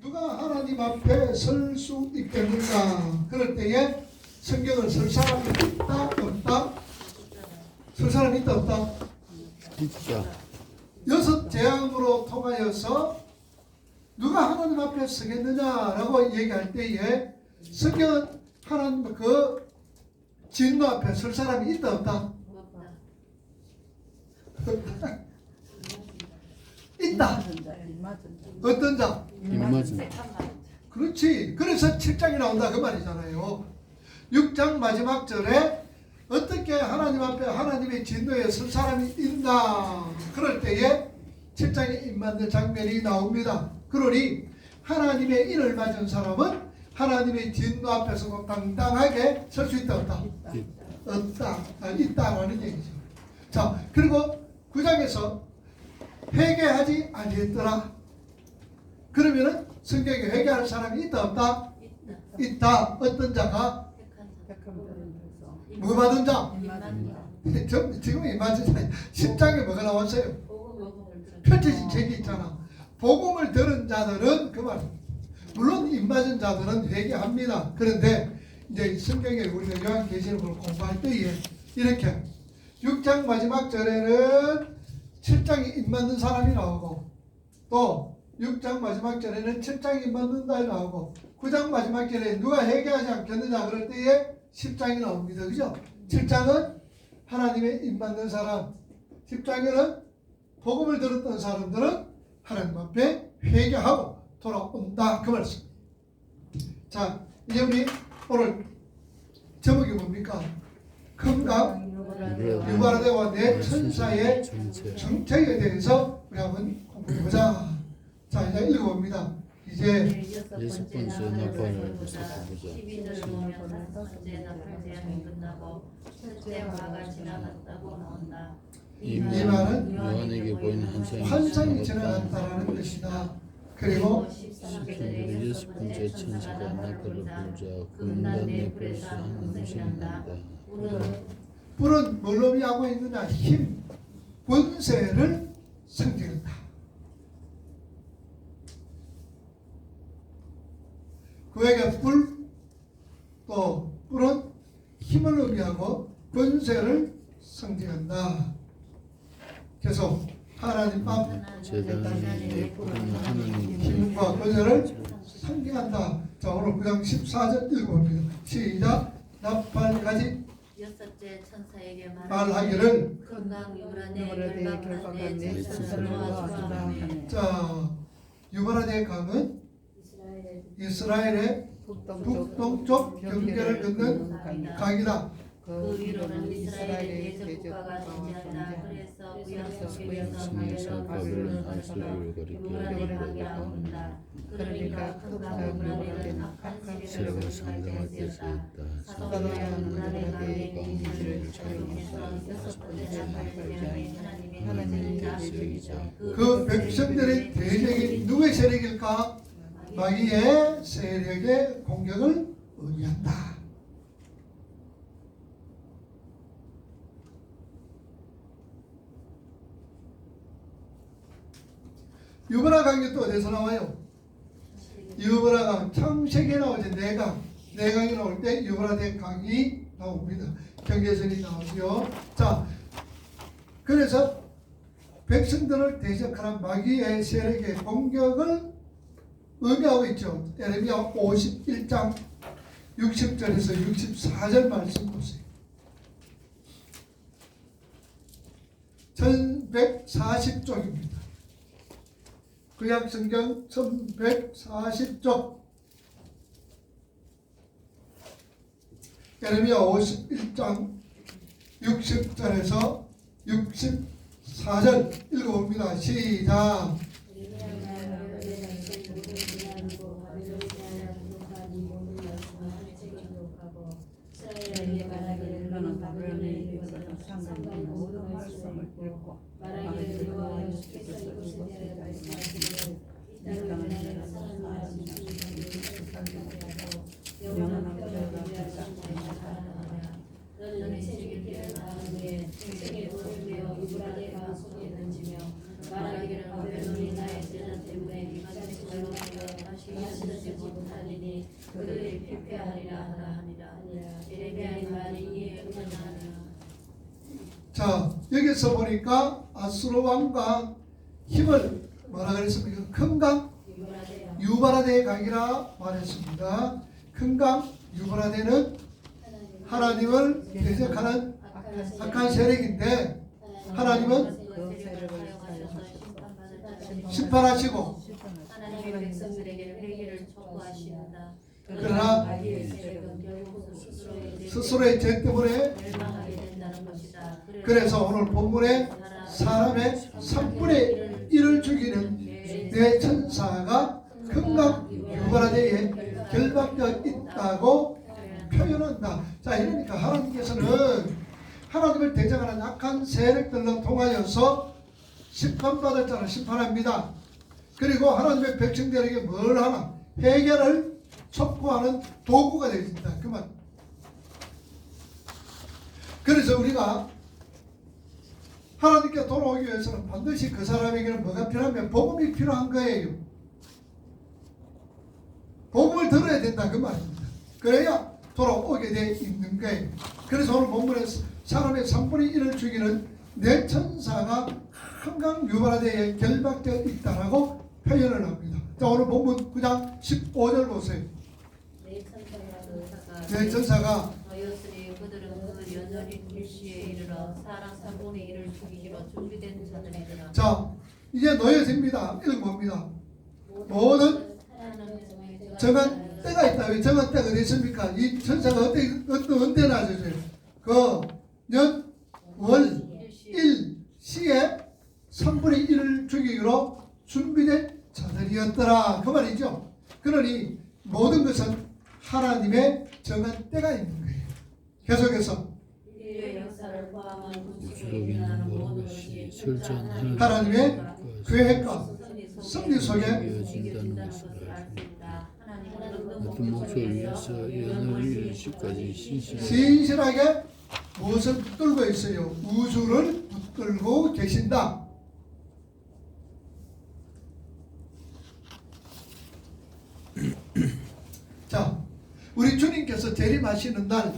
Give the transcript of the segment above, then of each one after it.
누가 하나님 앞에 설 수 있겠는가? 그럴 때에 성경을 설 사람이 있다 없다? 설 사람이 있다 없다? 있다. 6 재앙으로 통하여서 누가 하나님 앞에 서겠느냐라고 얘기할 때에 성경은 하나님 그 진노 앞에 설 사람이 있다 없다? 있다. 어떤 자? 입맞은. 그렇지. 그래서 7장이 나온다 그 말이잖아요. 6장 마지막 절에 어떻게 하나님 앞에 하나님의 진노에 설 사람이 있나? 그럴 때에 7장에 입맞는 장면이 나옵니다. 그러니 하나님의 인을 맞은 사람은 하나님의 진노 앞에서도 당당하게 설 수 있다 없다? 없다. 있다라는 얘기죠. 자, 그리고 9장에서 회개하지 아니했더라. 그러면은 성경에 회개할 사람이 있다 없다? 있다. 어떤 자가? 뭐 받은 자? 지금 이 맞은 자 10장에 뭐가 나왔어요? 펼쳐진 책이 있잖아. 복음을 들은 자들은 그 말입니다. 물론 입맞은 자들은 회개합니다. 그런데 이제 성경에 우리가 요한계시록을 공부할 때에 이렇게 6장 마지막 절에는 7장에 입맞는 사람이 나오고 또 6장 마지막 절에는 7장에 입맞는 자이 나오고 9장 마지막 절에 누가 회개하지 않겠느냐 그럴 때에 10장이 나옵니다. 그죠? 7장은 하나님의 입맞는 사람, 10장에는 복음을 들었던 사람들은 하나님 앞에 회개하고 돌아온다 그 말씀. 자, 이제 우리 오늘 제목이 뭡니까? 금강 유바라데와 내 천사의 정책에 대해서 우리 한번 공부해보자. 자, 이제 읽어봅니다. 이제 6번째 나팔에서 보자. 12절 보면 5번째 나팔 재앙이 끝나고 첫째 화가 지나갔다고 나온다. 이 말은 요한에게 보이는 환상이 지나갔다라는 것이다. 그리고 13절에 6번째 천사가 나팔을 불자 금단의 불에서 한 음성이 난다. 불은 뭘로 의미하고 있느냐? 힘, 권세를 상징한다. 그에게 또 불은 힘을 의미하고 권세를 상징한다. 계속 하나님 앞 재단에 부르는 하나님 힘과 권세를 상징한다. 자, 오늘 9장 14절 읽어봅니다. 시작. 나팔가지 여섯째 천사에게 말하기를 금강 유브라데 결박한 내 천사를 놓아주라. 자, 유브라데 강은 이스라엘의 북동쪽 경계를 걷는 강이다. 그 위로는 이스라엘의 대적국가가 존재한다. 그래서 구약 속에서 바벨론 안수를 유브라데 강이라고 한다. 그러니까 금강 유브라데는 악한 세가 시대를 상당할 때서 있다. 사도가 유브라데 강의 이미지를 촬영해서 6번째 나팔 재앙이 하나님의 대적이자 그 백성들의 대적이 누구의 세력일까? 마귀의 세력의 공격을 의미한다. 유브라 강이 또 어디서 나와요? 유브라 강 창세기에 나오죠. 내강이 나올 때 유브라데 강이 나옵니다. 경계선이 나오죠. 자, 그래서 백성들을 대적하는 마귀의 세력의 공격을 의미하고 있죠. 예레미야 51장 60절에서 64절 말씀 보세요. 1140쪽입니다. 구약 성경 1140쪽 예레미야 51장 60절에서 64절 읽어봅니다. 시작. 너는 바벨론에 이르거든 상관의 모든 말씀을 읽고 말하기를 여호와 주께서 이곳에 대하여 말씀하시기를 이 땅을 내가 사랑하는 자들을 살려하고 영원한 것을 위하여 하나라. 너는 세계를 깨어난 후에 생에 돌되어 유브라데가 속에 던지며 말하기를 바벨론이 지키지 못하리니 그들이 피폐하리라 하라 하니라. 예레미야의 말이 이에 응하니라. 자, 여기서 보니까 아수르 왕과 힘을 뭐라 그랬습니까? 큰 강 유바라데에 가기라 말했습니다. 큰 강 유바라데는 하나님을 대적하는 악한 세력인데 하나님은 심판하시고 하나님의 백성들에게 회개를 촉구하십니다. 그러나 마귀의 세력은 결국 스스로의 죄 때문에 멸망하게 된다는 것이다. 그래서 오늘 본문에 사람의 3분의 1을 죽이는 내 천사가 큰강 유바라데에 결박되어 있다고 표현한다. 자, 이러니까 하나님께서는 하나님을 대적하는 악한 세력들로 통하여서 심판받을 자를 심판합니다. 그리고 하나님의 백성들에게 뭘 하나? 해결을 촉구하는 도구가 되어진다. 그 말. 그래서 우리가 하나님께 돌아오기 위해서는 반드시 그 사람에게는 뭐가 필요하면 복음이 필요한 거예요. 복음을 들어야 된다 그 말입니다. 그래야 돌아오게 돼 있는 거예요. 그래서 오늘 본문에 사람의 3분의 1을 죽이는 내 천사가 한강 유바라데에 결박되어 있다라고 표현을 합니다. 자, 오늘 본문 9장 15절 보세요. 내 천사가 너희였으니 그들은 그 연전인 일시에 이르러 사람 3분의 1을 죽이기로 준비된 자들이더라. 자, 이제 놓여집니다. 읽어봅니다. 모든 정한 때가 있다. 왜 정한 때가 어디 있습니까? 이 천사가 언제 나서죠? 그 년, 월, 일, 시에 3분의 1을 죽이기로 준비된 자들이었더라. 그 말이죠. 그러니 모든 것은 하나님의 정한 때가 있는 거예요. 계속해서 인류의 역사를 포함한 육체로 있는 모든 것이 철저한 하나님의 계획과 섭리 속에 이어진다는 것을 알습니다. 어떤 목적을 위해서 연을 이르시까지 신실하게 무엇을 붙들고 있어요? 우주를 붙들고 계신다. 자, 우리 주님께서 재림하시는 날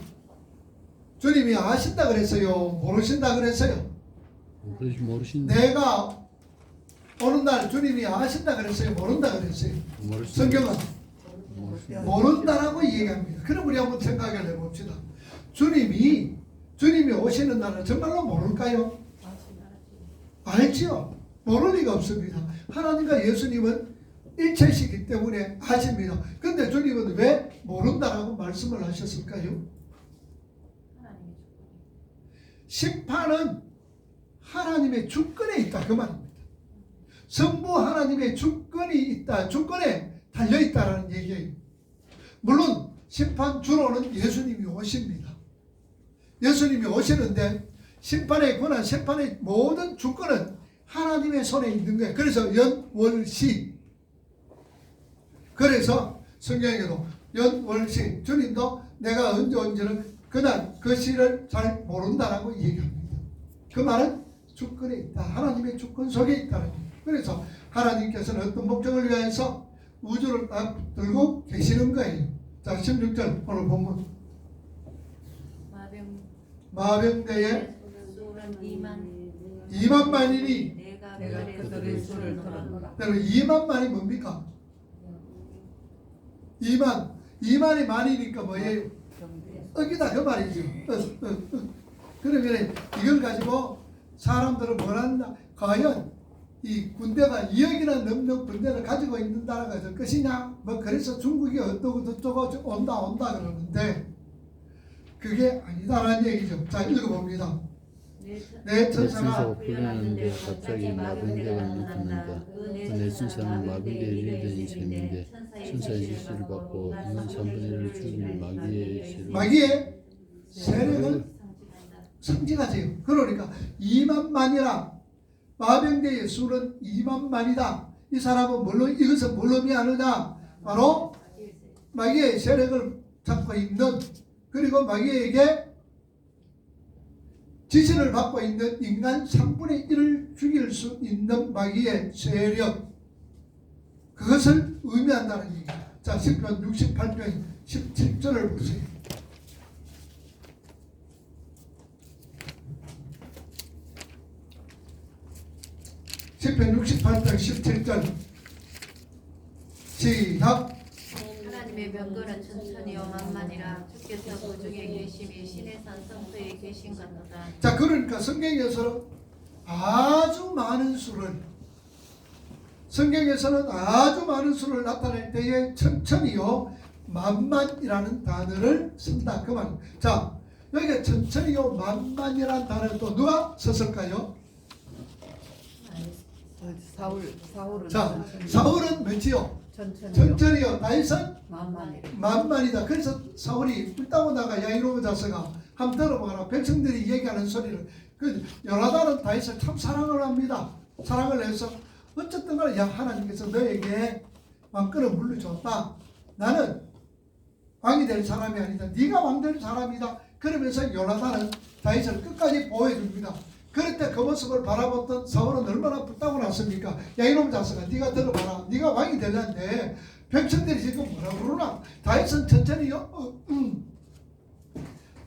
주님이 아신다 그랬어요? 모르신다 그랬어요? 그렇지 모르신다. 내가 오는 날 주님이 아신다 그랬어요? 모른다 그랬어요? 성경은 모른다라고 얘기합니다. 그럼 우리 한번 생각을 해봅시다. 주님이 오시는 날은 정말로 모를까요? 알지요. 모를 리가 없습니다. 하나님과 예수님은 일체시기 때문에 아십니다. 근데 주님은 왜 모른다라고 말씀을 하셨을까요? 심판은 하나님의 주권에 있다 그 말입니다. 성부 하나님의 주권이 있다. 주권에 달려있다라는 얘기예요. 물론 심판 주로는 예수님이 오십니다. 예수님이 오시는데 심판의 권한, 심판의 모든 주권은 하나님의 손에 있는 거예요. 그래서 연월시. 그래서 성경에도 연월시. 주님도 내가 언제 온지를 그날 그 시를 잘 모른다라고 얘기합니다. 그 말은 주권에 있다. 하나님의 주권 속에 있다는 거예요. 그래서 하나님께서는 어떤 목적을 위해서 우주를 딱 들고 계시는 거예요. 자, 16절 오늘 본문. 마병대에 2만만이니 내가 그들의 수를 들었노라. 여러분 2만만이 뭡니까? 2만이 만이니까 뭐예요? 억이다 그 말이죠. 그러면 이걸 가지고 사람들은 뭘 한다? 과연 이 군대가 2억이나 넘는 군대를 가지고 있는 나라가 될 것이냐? 뭐 그래서 중국이 어떠고 저쩌고 온다 그러는데 그게 아니다라는 얘기죠. 자, 읽어봅니다. 내 천사가 풀려났는데 갑자기 마병대가 나타난다. 내 천사는 마병대의 리더인 셈인데 천사의 지시를 받고 인간 3분의 1을 죽일 마귀의 세력을 상징하세요. 그러니까 2만만이라 마병대의 수는 2만만이다. 이 사람은 이것은 뭘로 의미하느냐? 바로 마귀의 세력을 잡고 있는, 그리고 마귀에게 지시를 받고 있는 인간 3분의 1을 죽일 수 있는 마귀의 세력, 그것을 의미한다는 얘기예요. 자, 시편 68편 17절을 보세요. 시편 68편 17절 시작. 하나님의 명거는 천천히요 만만이라 주께서 그 중에 계심이 신의 산 성소에 계신 같도다. 자, 그러니까 성경에서는 아주 많은 수를 나타낼 때에 천천히요 만만이라는 단어를 쓴다 그 말입니다. 자, 여기 천천히요 만만이라는 단어를 또 누가 썼을까요? 사울은 자, 사울은 뭐지요? 천천히요. 천천히요. 다윗은 만만이라. 만만이다. 그래서 사울이 불타고 나가 야이로운 자서가 한번 들어보라. 백성들이 얘기하는 소리를. 그 요나단은 다윗을 참 사랑을 합니다. 사랑을 해서 어쨌든 간에 야 하나님께서 너에게 왕권을 물려줬다. 나는 왕이 될 사람이 아니다. 네가 왕 될 사람이다. 그러면서 요나단은 다윗을 끝까지 보호해줍니다. 그럴 때 그 모습을 바라봤던 사울은 얼마나 불타고 났습니까? 야 이놈 자식아 네가 들어봐라. 네가 왕이 되려는데 백성들이 지금 뭐라 그러나? 다윗은 천천히요.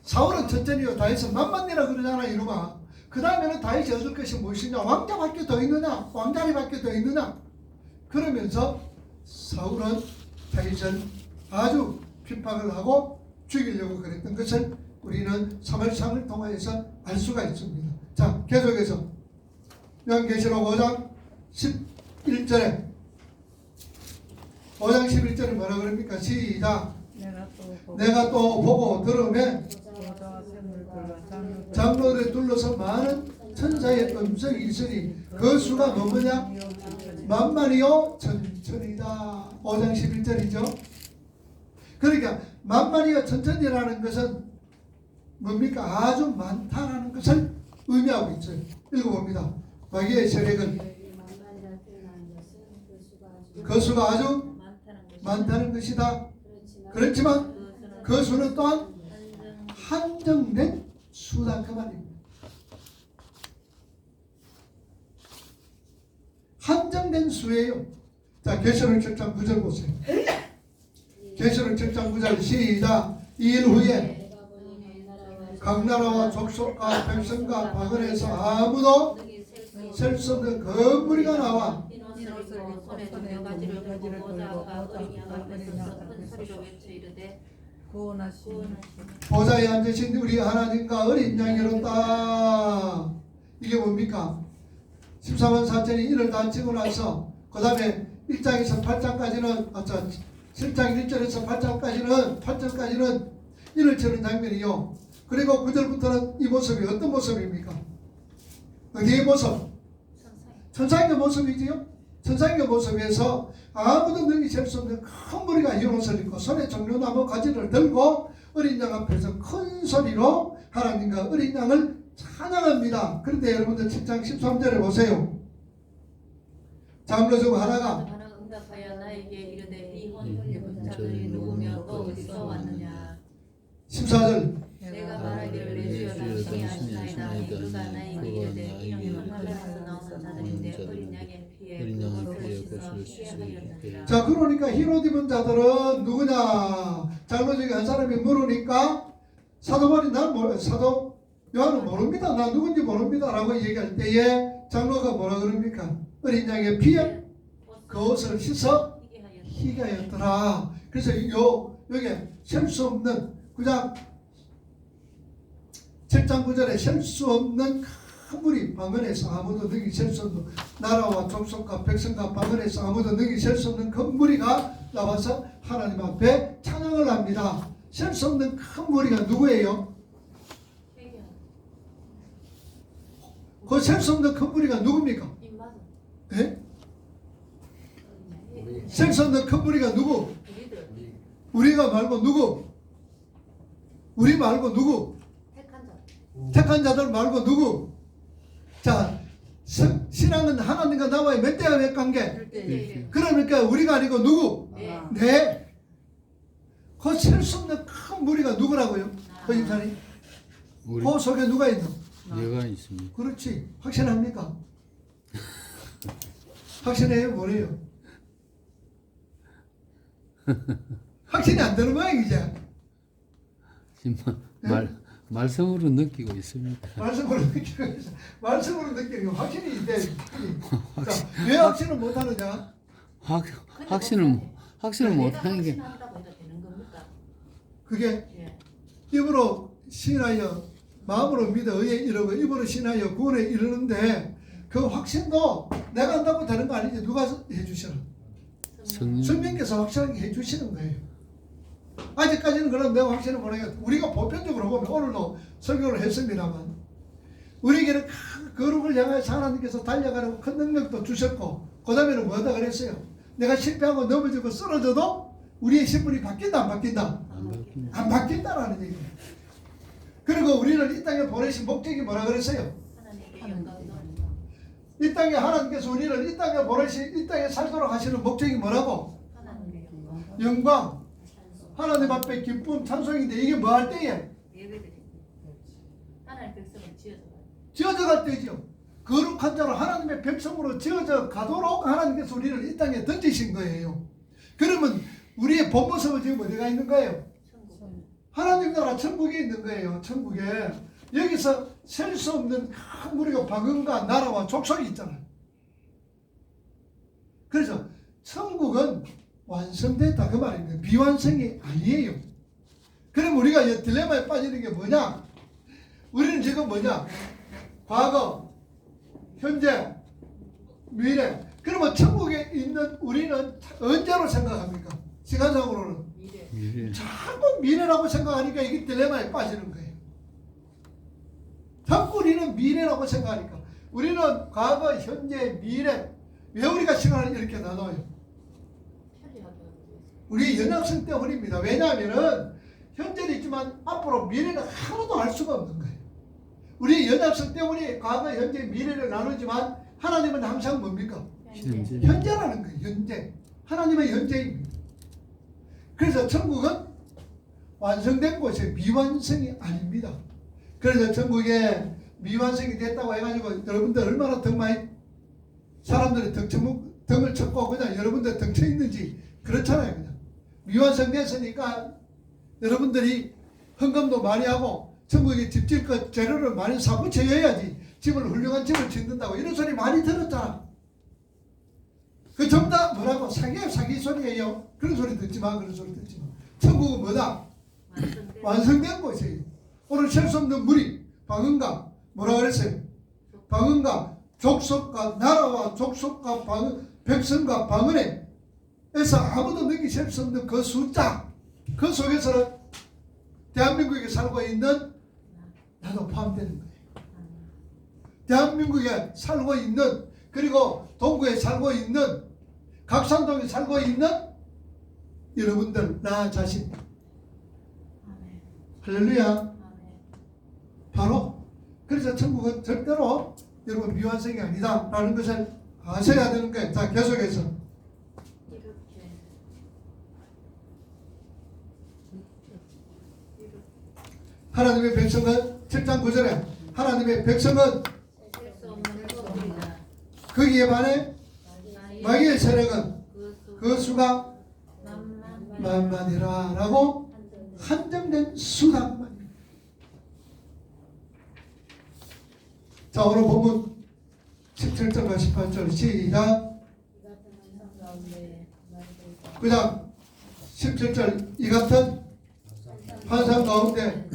사울은 천천히요. 다윗은 만만이라 그러잖아 이놈아. 그 다음에는 다윗이 얻을 것이 무엇이냐? 왕자밖에 더 있느냐? 왕자리밖에 더 있느냐? 그러면서 사울은 다윗을 아주 핍박을 하고 죽이려고 그랬던 것을 우리는 사무엘상을 통해서 알 수가 있습니다. 자, 계속해서 요한계시록 5장 11절에 5장 11절에 뭐라 그럽니까? 시작. 내가 또 보고 들으면 장로들에 둘러서 많은 천사의 음성이 있으니 그 수가 뭐냐? 만만이요 천천이다. 5장 11절이죠. 그러니까 만만이요 천천이라는 것은 뭡니까? 아주 많다라는 것을 의미하고 있어요. 읽어봅니다. 마귀의 세력은 그 수가 아주 많다는 것이다. 그렇지만 그 수는 또한 한정된 수다 그 말입니다. 한정된 수예요. 자, 계시록 7장 9절 보세요. 계시록 7장 9절 시작. 이 일 후에 각 나라와 족속과 백성과 박원에서 아무도 셀 수 없는 그 무리가 나와 보좌에 앉으신 우리 하나님과 어린 양이로다. 이게 뭡니까? 14만 4천이 이를 다 치고 나서 그 다음에 1장에서 8장까지는 7장 1절에서 8절까지는 이를 치는 장면이요. 그리고 9절부터는 이 모습이 어떤 모습입니까? 어디의 모습? 천사의 모습이지요. 천사의 모습에서 아무도 능히 잴 수 없는 큰 무리가 이 옷을 입고 손에 종려나무 가지를 들고 어린 양 앞에서 큰 소리로 하나님과 어린 양을 찬양합니다. 그런데 여러분들 7장 13절에 보세요. 장로 중 하나가 응답하여 나에게 이르되 이 혼돈이 자들이 누구며 또 어디서 왔느냐. 14절 내가 말하기를 내 주여 당신이 아시나이다 하니 그가 나에게 이르되 이놈은 하늘에서 나오는 자들인데 어린 양의 피에 그것을 씻으리라. 자, 그러니까 흰옷 입은 자들은 누구냐? 장로 중에 한 사람이 물으니까 사도 요한은 모릅니다. 나 누군지 모릅니다 라고 얘기할 때에 장로가 뭐라 그럽니까? 어린 양의 피에 그 옷을 씻어 희게 하였더라. 그래서 여기 셀 수 없는 그냥 7장 9절에 셀 수 없는 큰 무리 방언에서 아무도 능히 셀 수 없는 나라와 족속과 백성과 방언에서 아무도 능히 셀 수 없는 큰 무리가 나와서 하나님 앞에 찬양을 합니다. 셀 수 없는 큰 무리가 누구예요? 그 셀 수 없는 큰 무리가 누굽니까? 예? 셀 수 없는 큰 무리가 누구? 우리가 말고 누구? 우리 말고 누구? 택한 자들 말고 누구? 자, 신앙은 하나님과 나와의 몇 대와 몇 관계? 그러니까 우리가 아니고 누구? 네. 그 셀 수 없는 큰 무리가 누구라고요? 그 인사님? 그 속에 누가 있노? 내가 있습니다. 그렇지. 확신합니까? 확신해요? 뭐래요? 확신이 안 되는 모양이지. 지금 말씀으로 느끼고 있습니다. 말씀으로 느끼고 있어. 말씀으로 느끼는 거 확신이 돼. 자, 왜 확신을 못 하느냐? 확신을 못 하는 게 확신한다고 해도 되는 겁니까? 그게 예. 입으로 신하여 마음으로 믿어 의에 이르고 입으로 신하여 구원에 이르는데 그 확신도 내가 한다고 되는 거 아니지. 누가 해주시나? 성령 성령께서 확실하게 해주시는 거예요. 아직까지는 그런 내가 확신을 모르겠다. 우리가 보편적으로 보면 오늘도 설교를 했습니다만 우리에게는 큰 거룩을 향해서 하나님께서 달려가는 큰 능력도 주셨고 그 다음에는 뭐다 그랬어요? 내가 실패하고 넘어지고 쓰러져도 우리의 신분이 바뀐다 안 바뀐다? 안 바뀐다라는 얘기예요. 그리고 우리를 이 땅에 보내신 목적이 뭐라 그랬어요? 하나님께 영광도 이 땅에 하나님께서 우리를 이 땅에 보내신 이 땅에 살도록 하시는 목적이 뭐라고? 하나님의 영광 영광, 하나님 앞에 기쁨, 찬송인데 이게 뭐 할 때에? 예배드립니다. 하나님의 백성을 지어서 지어져 갈 때죠. 거룩한 자로 하나님의 백성으로 지어져 가도록 하나님께서 우리를 이 땅에 던지신 거예요. 그러면 우리의 본 모습은 지금 어디가 있는 거예요? 천국 하나님 나라 천국에 있는 거예요. 천국에. 여기서 셀 수 없는 큰 우리가 방언과 나라와 족속이 있잖아요. 그래서 천국은 완성됐다 그 말입니다. 비완성이 아니에요. 그럼 우리가 이 딜레마에 빠지는 게 뭐냐? 우리는 지금 뭐냐? 과거, 현재, 미래. 그러면 천국에 있는 우리는 언제로 생각합니까? 시간상으로는 미래 자꾸 미래라고 생각하니까 이게 딜레마에 빠지는 거예요. 자꾸 우리는 미래라고 생각하니까 우리는 과거, 현재, 미래. 왜 우리가 시간을 이렇게 나눠요? 편리하게 하기 위해서 우리 연약성 때문입니다. 왜냐하면은 현재는 있지만 앞으로 미래는 하나도 알 수가 없는 거예요. 우리 연약성 때문에 과거, 현재, 미래를 나누지만 하나님은 항상 뭡니까? 현재 현재라는 거예요. 현재. 하나님은 현재입니다. 그래서 천국은 완성된 곳에 미완성이 아닙니다. 그래서 천국에 미완성이 됐다고 해가지고 여러분들 얼마나 등 많이 사람들이 등을 쳤고 그냥 여러분들 등쳐 있는지 그렇잖아요. 그냥 미완성됐으니까 여러분들이 헌금도 많이 하고 천국에 집 질 것 재료를 많이 사고 쳐야지 집을 훌륭한 집을 짓는다고 이런 소리 많이 들었잖아. 그 전부 다 뭐라고? 사기 소리예요. 그런 소리 듣지 마. 그런 소리 듣지 마. 천국은 뭐다? 완성된 곳이에요. 오늘 셀 수 없는 무리, 방언과 뭐라 그랬어요? 방언과 족속과 나라와 족속과 방언, 백성과 방언에 에서 아무도 능히 셀 수 없는 그 숫자, 그 속에서는 대한민국에 살고 있는 나도 포함되는 거예요. 대한민국에 살고 있는 그리고 동구에 살고 있는 각산동에 살고 있는 여러분들 나 자신 할렐루야. 바로 그래서 천국은 절대로 여러분 미완성이 아니다 라는 것을 아셔야 되는 거예요. 자 계속해서 하나님의 백성은 7장 9절에 하나님의 백성은 거기에 반해 마귀의 세력은 그 수가 만만이라 라고 한정된 수단. 자 오늘 본문 17절과 18절 시작. 9장 17절 이 같은 환상 가운데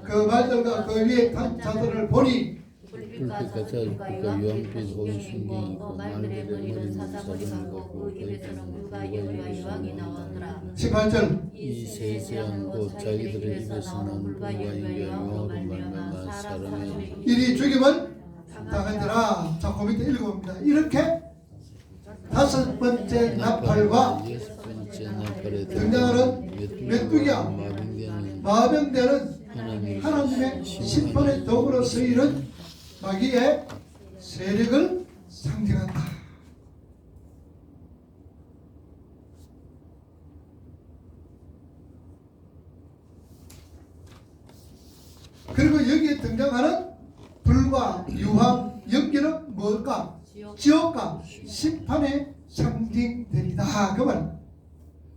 그 말들과 그 위에 탄 자들을 보니 불빛과 자주빛과 유황빛 호수순경이 있고 말들의 머리는 사자머리 같고 그 입에서는 물과 열과 여왕이 나오더라. 18절 이 세세한 곳 자기들의 입에서 난 물과 열과 영으로 말미암아 사람의 이리 죽임을 당하더라. 자, 그 밑에 읽어봅니다. 이렇게 다섯 번째 나팔과 여섯 번째 나팔에 등장하는 메뚜기야 마병되는 하나님의 심판에 더불어 서이는 마귀의 세력을 상징한다. 그리고 여기에 등장하는 불과 유황, 연기는 뭘까? 지옥과 심판의 상징들이다. 그 말.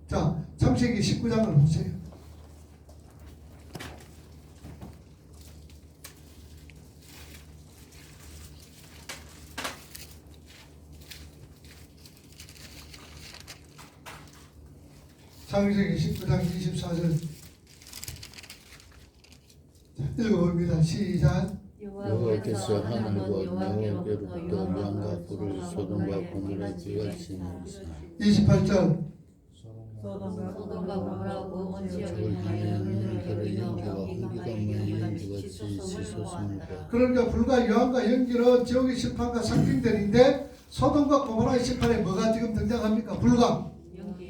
자, 자, 창세기 19장을 보세요. 창세기 19장 24절 읽어봅니다. 시작. 여호와께서 하늘과 여호와께로부터 양과 불을 소돔과 고모라 지같이 내리사 28절. 소돔과 고모라고 온 적을 지역을 향하여는 그의 연기와 홍기가 모여 연기같이 치솟습니다. 그러니까 불과 유황과 연기는 지옥의 심판과 상징들인데 소돔과 고모라의 심판에 뭐가 지금 등장합니까? 불과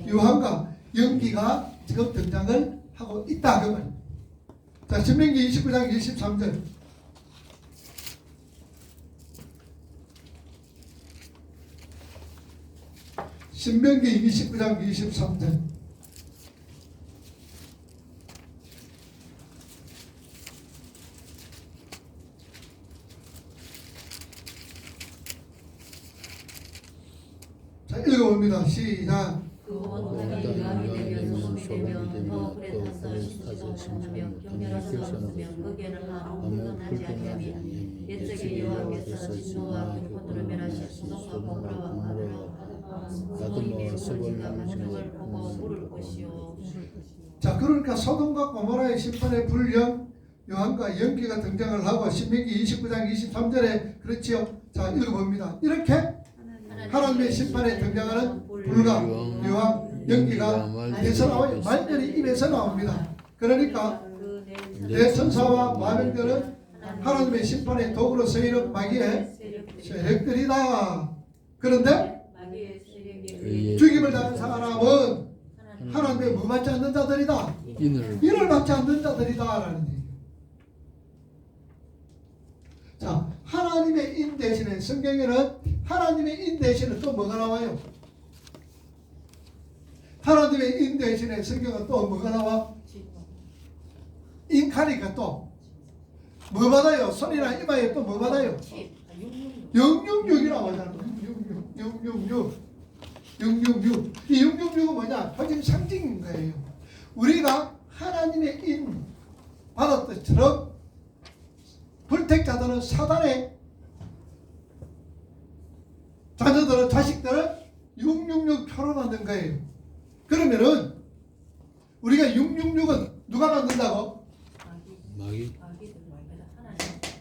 유황과 연기가 지금 등장을 하고 있다 그 말. 자, 신명기 29장 23절. 신명기 29장 23절. 자, 읽어봅니다. 시작. 그온 땅이 유황이 되면 소금이 되면 더 불에 타서 신시도 하며 경멸하서 없으며 거기에는 아무것도 나지 아니하며 옛적에 여호와께서 진노와 불꽃으로 멸하신 소돔과 고모라와 아드모와 스발람의 을 보고 물을 것이요. 자, 그러니까 소돔과 고모라의 심판의 불령 요한과 연기가 등장을 하고 신명기 29장 23절에 그렇지요. 자, 읽어봅니다. 이렇게 하나님의 심판에 등장하는 불과 유황 연기가 에서 나와요. 말들이 입에서 나옵니다. 그러니까 대천사와 마병들은 하나님의 심판의 도구로 쓰이는 마귀의 세력들이다. 그런데 죽임을 당한 사람은 하나님의 뭐 받지 않는 자들이다. 인을 받지 않는 자들이다라는 얘기예요. 자, 하나님의 인 대신에 성경에는 하나님의 인 대신에 또 뭐가 나와요? 하나님의 인 대신에 성경은 또 뭐가 나와? 인카니까 또 뭐 받아요? 손이나 이마에 또 뭐 받아요? 666이 나오잖아요. 666. 이 666은 뭐냐? 표징 상징인 거예요. 우리가 하나님의 인 받았던 불택자들은 사단의 자녀들은 자식들은 666 표로 받는 거예요. 그러면은 우리가 666은 누가 받는다고? 마귀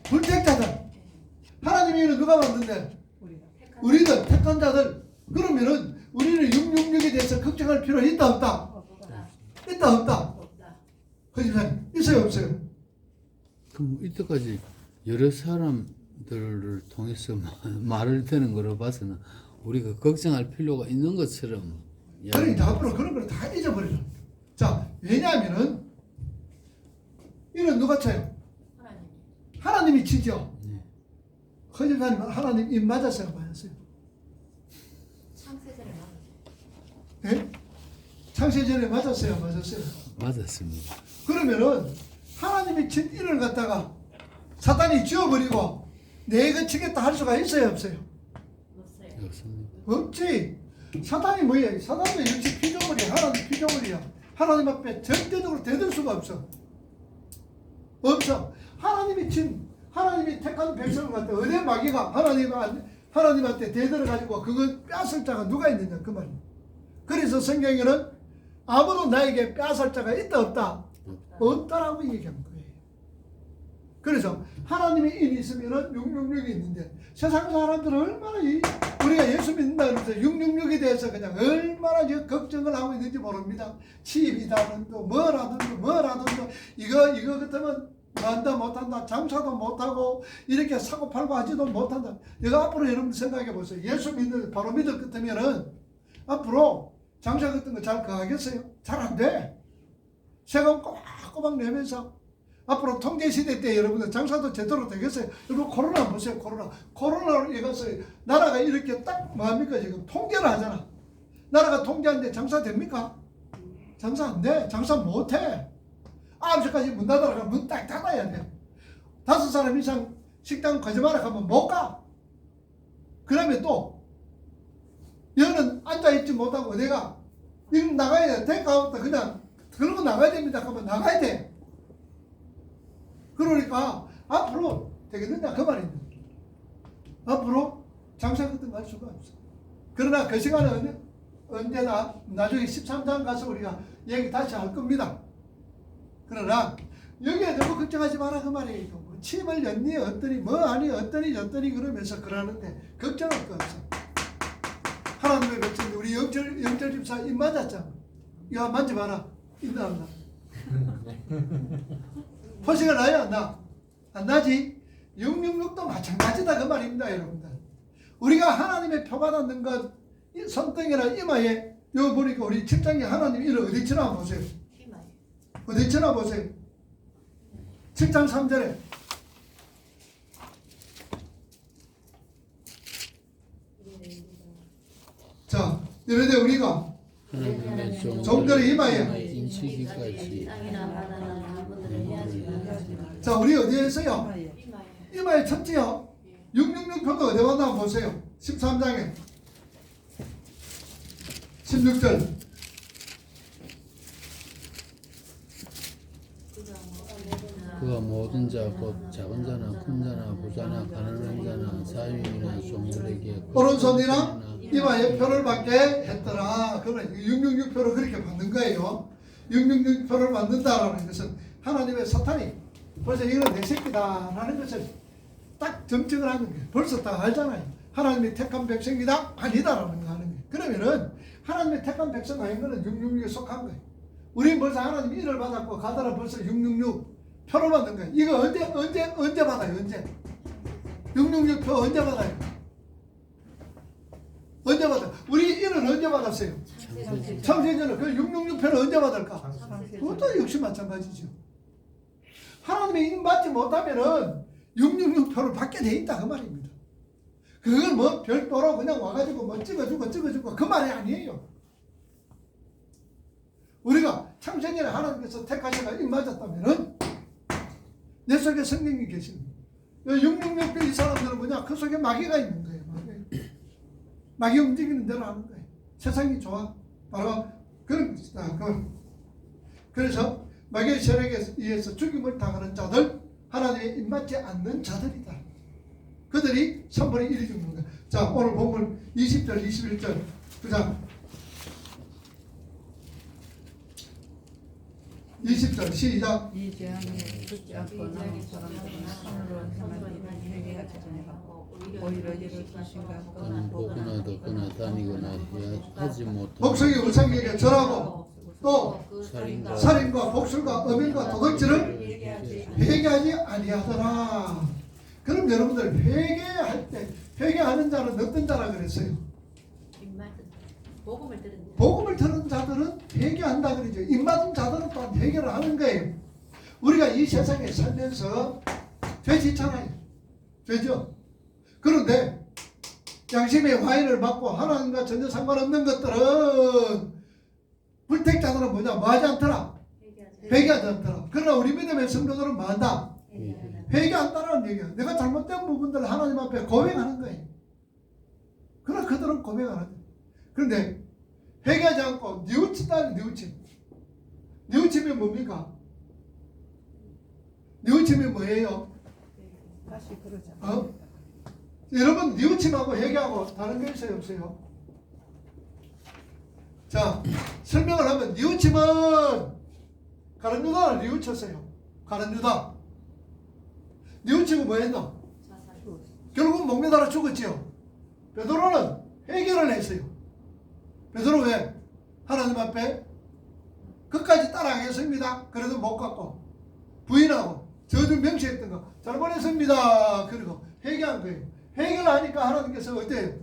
불택자들. 하나님이 누가 받는데? 우리들 택한 자들. 그러면은 우리는 666에 대해서 걱정할 필요 있다 없다? 있다 없다? 거짓말 있어요 없어요? 그럼 이때까지 여러 사람들을 통해서 말을 되는 거로 봐서는 우리가 걱정할 필요가 있는 것처럼 그러니까 앞으로 그런 걸 다 잊어버리라. 자, 왜냐하면은 이는 누가 쳐요? 하나님이 치죠. 거짓말이 하나님 입 맞았어요, 맞았어요? 예? 창세전에 맞았어요, 맞았어요? 맞았습니다. 그러면은 하나님이 친 인을 갖다가 사단이 지워버리고 내가 치겠다 할 수가 있어요, 없어요? 없습니다. 없지. 사단이 뭐예요? 사단도 역시 피조물이야. 하나님 피조물이야. 하나님 앞에 절대적으로 대들 수가 없어. 없어. 하나님이 택한 백성을 갖다 어디 마귀가 하나님한테 대들어가지고 그걸 뺏을 자가 누가 있느냐 그 말이에요. 그래서 성경에는 아무도 나에게 뺏을 자가 있다 없다? 없다라고 얘기한 거예요. 그래서 하나님의 인이 있으면은 666이 있는데 세상 사람들은 얼마나 우리가 예수 믿는다 그러면서 666에 대해서 그냥 얼마나 걱정을 하고 있는지 모릅니다. 치입이다든지 뭐라든지 이거 같으면 한다 못한다 장사도 못하고 이렇게 사고 팔고 하지도 못한다. 내가 앞으로 여러분 생각해 보세요. 예수 믿는 바로 믿을 것 같으면은 앞으로 장사 같은 거 잘 가겠어요? 잘 안 돼. 세금 꼬박꼬박 내면서 앞으로 통제 시대 때 여러분들 장사도 제대로 되겠어요? 여러분 코로나 보세요. 코로나로 이가서 나라가 이렇게 딱 뭐합니까 지금 통제를 하잖아. 나라가 통제하는데 장사 됩니까? 장사 안 돼. 장사 못 해. 9시까지 문 닫아라. 문 딱 닫아야 돼. 5사람 이상 식당 거짓말을 하면 못 가. 그러면 또 여는 앉아있지 못하고 내가 이건 나가야 돼. 대가부터 그냥 그런 거 나가야 됩니다. 그러면 나가야 돼. 그러니까 앞으로 되겠느냐 그 말입니다. 앞으로 장사 같은 거 할 수가 없어. 그러나 그 시간은 언제나 나중에 13장 가서 우리가 얘기 다시 할 겁니다. 그러나 여기에 너무 걱정하지 마라 그 말이에요. 뭐 침을 였니 어떠니 뭐 아니 어떠니 저떠니 그러면서 그러는데 걱정할 거 없어. 하나님의 백성들 우리 영절 집사 입 맞았잖아. 이거 만져봐라. 입 나온다. 포시가 나요 안 나? 안 나지? 666도 마찬가지다 그 말입니다 여러분들. 우리가 하나님의 표 받았는 것 손등이나 이마에 여기 보니까 우리 7장에 하나님 이를 어디 쳐나 보세요. 어디 쳐나 보세요. 7장 3절에 자 이런데 우리가 하나님의 종들의 이마에 인치기까지 자 우리 어디에서요? 이마에 쳤지요. 666표가 어디 왔나 한번 보세요. 13장에 16절 그가 모든 자 곧 작은 자나 큰 자나 부자나 가난한 자나 사유이나 종들에게 오른손이랑 이마에 표를 받게 했더라. 그러면 666표를 그렇게 받는 거예요. 666표를 받는다라는 것은 하나님의 사탄이 벌써 이건 내 새끼다라는 것을 딱 점증을 하는 거예요. 벌써 다 알잖아요. 하나님의 택한 백성이다 아니다라는 거 하는 거예요. 그러면은 하나님의 택한 백성 아닌 거는 666에 속한 거예요. 우리는 벌써 하나님 일을 받았고 가다라 벌써 666 표를 받는 거예요. 이거 언제 받아요? 언제? 666표 언제 받아요? 언제 받아요? 우리 일은 언제 받았어요? 창세전에 그 666표를 언제 받을까? 그것도 역시 마찬가지죠. 하나님의 인 받지 못하면은 666표를 받게 돼 있다 그 말입니다. 그걸 뭐 별도로 그냥 와가지고 뭐 찍어주고 그 말이 아니에요. 우리가 창세전에 하나님께서 택하셔가 인 맞았다면은 내 속에 성령이 계십니다. 666표 이 사람들은 뭐냐? 그 속에 마귀가 있는 거예요. 마귀 움직이는 대로 하는 거예요. 세상이 좋아. 바로 그런 것이다. 그래서 마귀의 세력에 의해서 죽임을 당하는 자들, 하나님의 입맞지 않는 자들이다. 그들이 3분의 1이 죽는 거야. 자, 오늘 본문 20절, 21절. 그자 20절 시작. 이 재앙을 듣지 않고 남은 사람들은 하늘로 하나님을 회개하지 않고 오히려 예를 주신가 그는 보거나 듣거나 다니거나 하지 못하고 목성이 우상에게 절하고 또 살인과 복술과 음행과 도둑질을 회개하지 아니하더라. 그럼 여러분들 회개할 때 회개하는 자는 어떤 자라 그랬어요? 복음을 들은 자들은 회개한다 그러죠. 입맞은 자들은 또한 회개를 하는 거예요. 우리가 이 세상에 살면서 죄짓잖아요. 죄죠. 그런데 양심의 화인을 받고 하나님과 전혀 상관없는 것들은 불택자들은 뭐냐? 뭐 하지 않더라? 회개하지 않더라. 그러나 우리 믿음의 성도들은 뭐 한다? 회개한다는 얘기야. 내가 잘못된 부분들을 하나님 앞에 고백하는 거예요. 그러나 그들은 고백 안 하죠. 그런데 회개하지 않고 뉘우친다. 뉘우침이 뭡니까? 뉘우침이 뭐예요? 다시 그러자. 여러분 뉘우침하고 회개하고 다른 게 있어요 없어요? 자 설명을 하면 뉘우침은 가룟 유다를 뉘우쳤어요. 가룟 유다 뉘우치고 뭐 했노? 결국 목매달아 죽었지요. 베드로는 회개를 했어요. 베드로 왜? 하나님 앞에 끝까지 따라가겠습니다. 그래도 못 갔고 부인하고 저주 명시했던 거 잘못했습니다. 그리고 회개한 거예요. 회개를 하니까 하나님께서 어때요?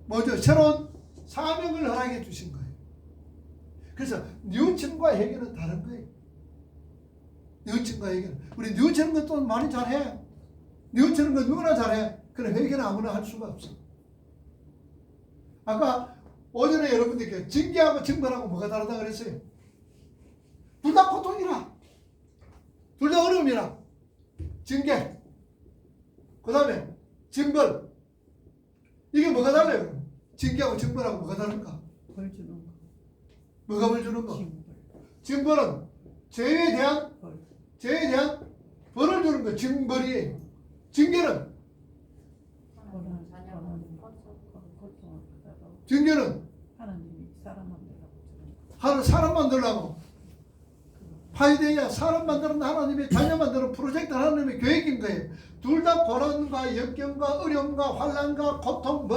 뭐죠? 새로운 사명을 허락해 주신 거예요. 그래서 뉘우침과 회개는 다른 거예요. 뉘우침과 회개는 우리 뉘우치는 것도 많이 잘해. 뉘우치는 건 누구나 잘해. 그래 회개는 아무나 할 수가 없어. 아까 오전에 여러분들께 징계하고 징벌하고 뭐가 다르다 그랬어요? 둘 다 고통이라. 둘 다 어려움이라. 징계. 그 다음에 징벌. 이게 뭐가 달라요? 징계하고 징벌하고 뭐가 다른가? 벌 주는 거. 뭐가 벌 주는 거? 징벌은 죄에 대한 벌을 주는 거. 징벌이에요. 징계는 하나님이 사람 만들라고 하는 사람 만들라고. 파이데이야 사람 만드는 하나님의 자녀 만드는 프로젝트 하나님의 계획인 거예요. 둘 다 고난과 역경과 어려움과 환난과 고통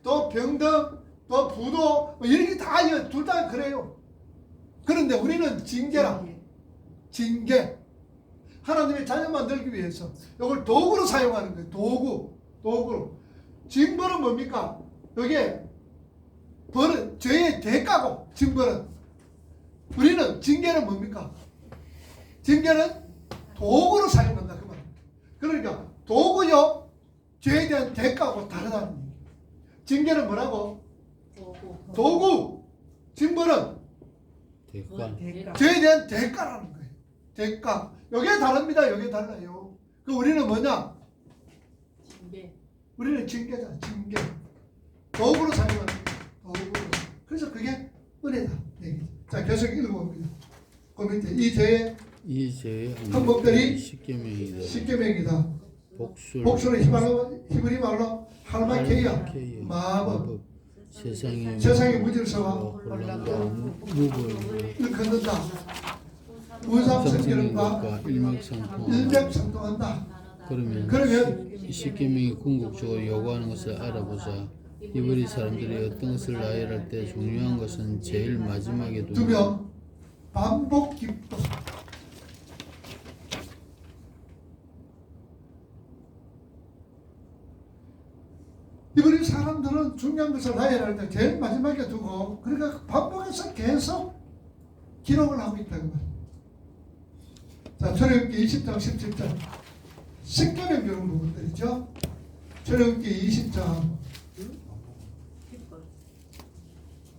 또 병든 또 부도 이런 게 다 둘 다 그래요. 그런데 우리는 징계라. 징계. 하나님의 자녀 만들기 위해서 이걸 도구로 사용하는 거예요. 도구로. 징벌은 뭡니까? 이게 벌은 죄의 대가고 징벌은. 우리는 징계는 뭡니까? 징계는 도구로 사용한다 그 말. 그러니까 도구요 죄에 대한 대가하고 다르다는 거예요. 징계는 뭐라고? 도구. 징벌은 대가. 죄에 대한 대가라는 거예요. 대가. 여기에 다릅니다. 여기에 달라요. 그 우리는 뭐냐? 우리는 징계다. 징계. 도구로 사용하는 거예요. 도구로. 그래서 그게 은혜다. 자, 계속 읽어봅니다. 그 밑에 이 죄의 항목들이 십계명이다. 복수는 히브리 말로 할마케이야. 마법. 세상의 무질서와 혼란과 무고를 일컫는다. 우상성결과 일맥상통한다. 그러면 십계명이 궁극적으로 요구하는 것을 알아보자. 히브리 사람들이 어떤 것을 나열할 때 중요한 것은 제일 마지막에 두며 반복 기법. 히브리 사람들은 중요한 것을 나열할 때 제일 마지막에 두고 그러니까 반복해서 계속 기록을 하고 있다는 거예요. 자, 출애굽기 20장 17절 십계명 이런 부분들이죠. 출애굽기 20장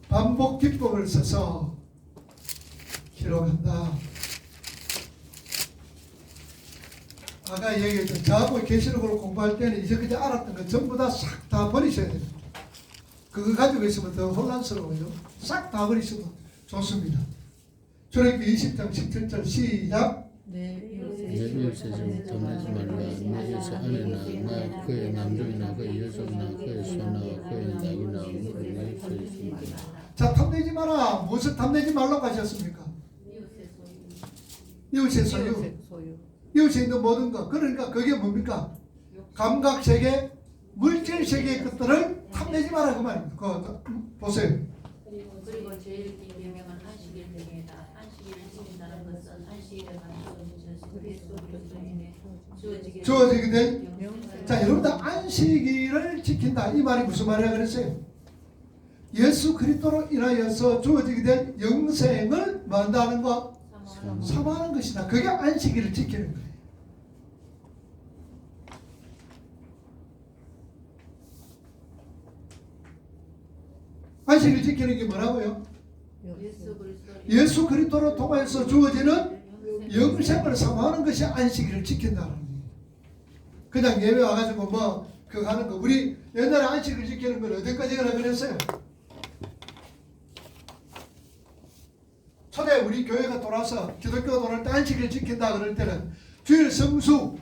반복 기법을 써서 기록한다. 아까 얘기했던 저하고 계시록을 공부할 때는 이제까지 알았던 거 전부 다 싹 다 버리셔야 돼요. 그거 가지고 있으면 더 혼란스러워요. 싹 다 버리셔도 좋습니다. 출애굽기 20장 17절 시작. 내 이웃의 좀 dom하지 말라. 내 이웃의 아내나 그의 남종이나 그의 여종이나 그의 소나 그의 낙이나 물을 내 이웃의 주지 말라. 자, 탐내지 마라. 무엇을 탐내지 말라고 하셨습니까? 이웃의 소유. 이웃에 있는 모든 것. 그러니까 그게 뭡니까? 감각세계, 물질세계의 것들을 탐내지 마라 그 말입니다. 보세요. 그리고 제일 긴 계명은 안식일 계명이다. 안식일을 지킨다는 것은 안식일에 주어지게 된. 자, 여러분들 안식일을 지킨다. 이 말이 무슨 말이라 그랬어요? 예수 그리스도로 인하여서 주어지게 된 영생을 만다는 것, 사모하는 것이다. 그게 안식일을 지키는 거예요. 안식일 지키는 게 뭐라고요? 예수 그리스도로 통하여서 주어지는 영생을 사모하는 것이 안식일을 지킨다는 거예요. 그냥 예배 와가지고 그거 하는 거. 우리 옛날에 안식일 지키는 걸 어디까지 가라 그랬어요? 초대 우리 교회가 돌아서 기독교가 돌아올 때 안식일 지킨다 그럴 때는 주일 성수.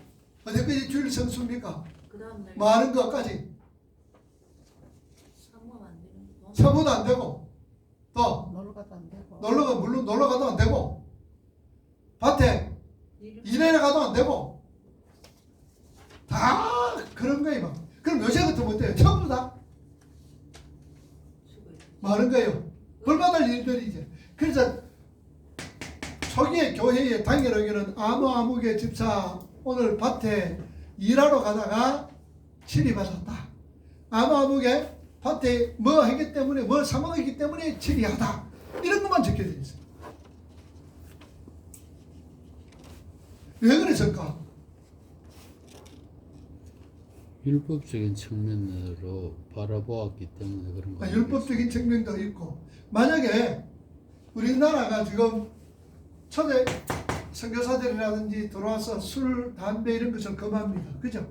어디까지 주일 성수입니까? 뭐 하는 것까지 사모도 안 되고 또 물론 놀러 가도 안 되고 밭에 일하러 가도 안 되고 다 그런 거예요. 그럼 요새 같으면 어때요? 전부 다 많은 거예요. 벌받을 일들이지. 그래서 초기에 교회에 당연하게는 아무개 집사 오늘 밭에 일하러 가다가 치리받았다. 아무개 밭에 뭐 하기 때문에 뭐 사먹었기 때문에 치리하다. 이런 것만 적혀져 있어요. 왜 그랬을까? 율법적인 측면으로 바라보았기 때문에 그런 거예요. 율법적인 측면도 있고 만약에 우리나라가 지금 초대 선교사들이라든지 들어와서 술, 담배 이런 것을 금합니다. 그죠?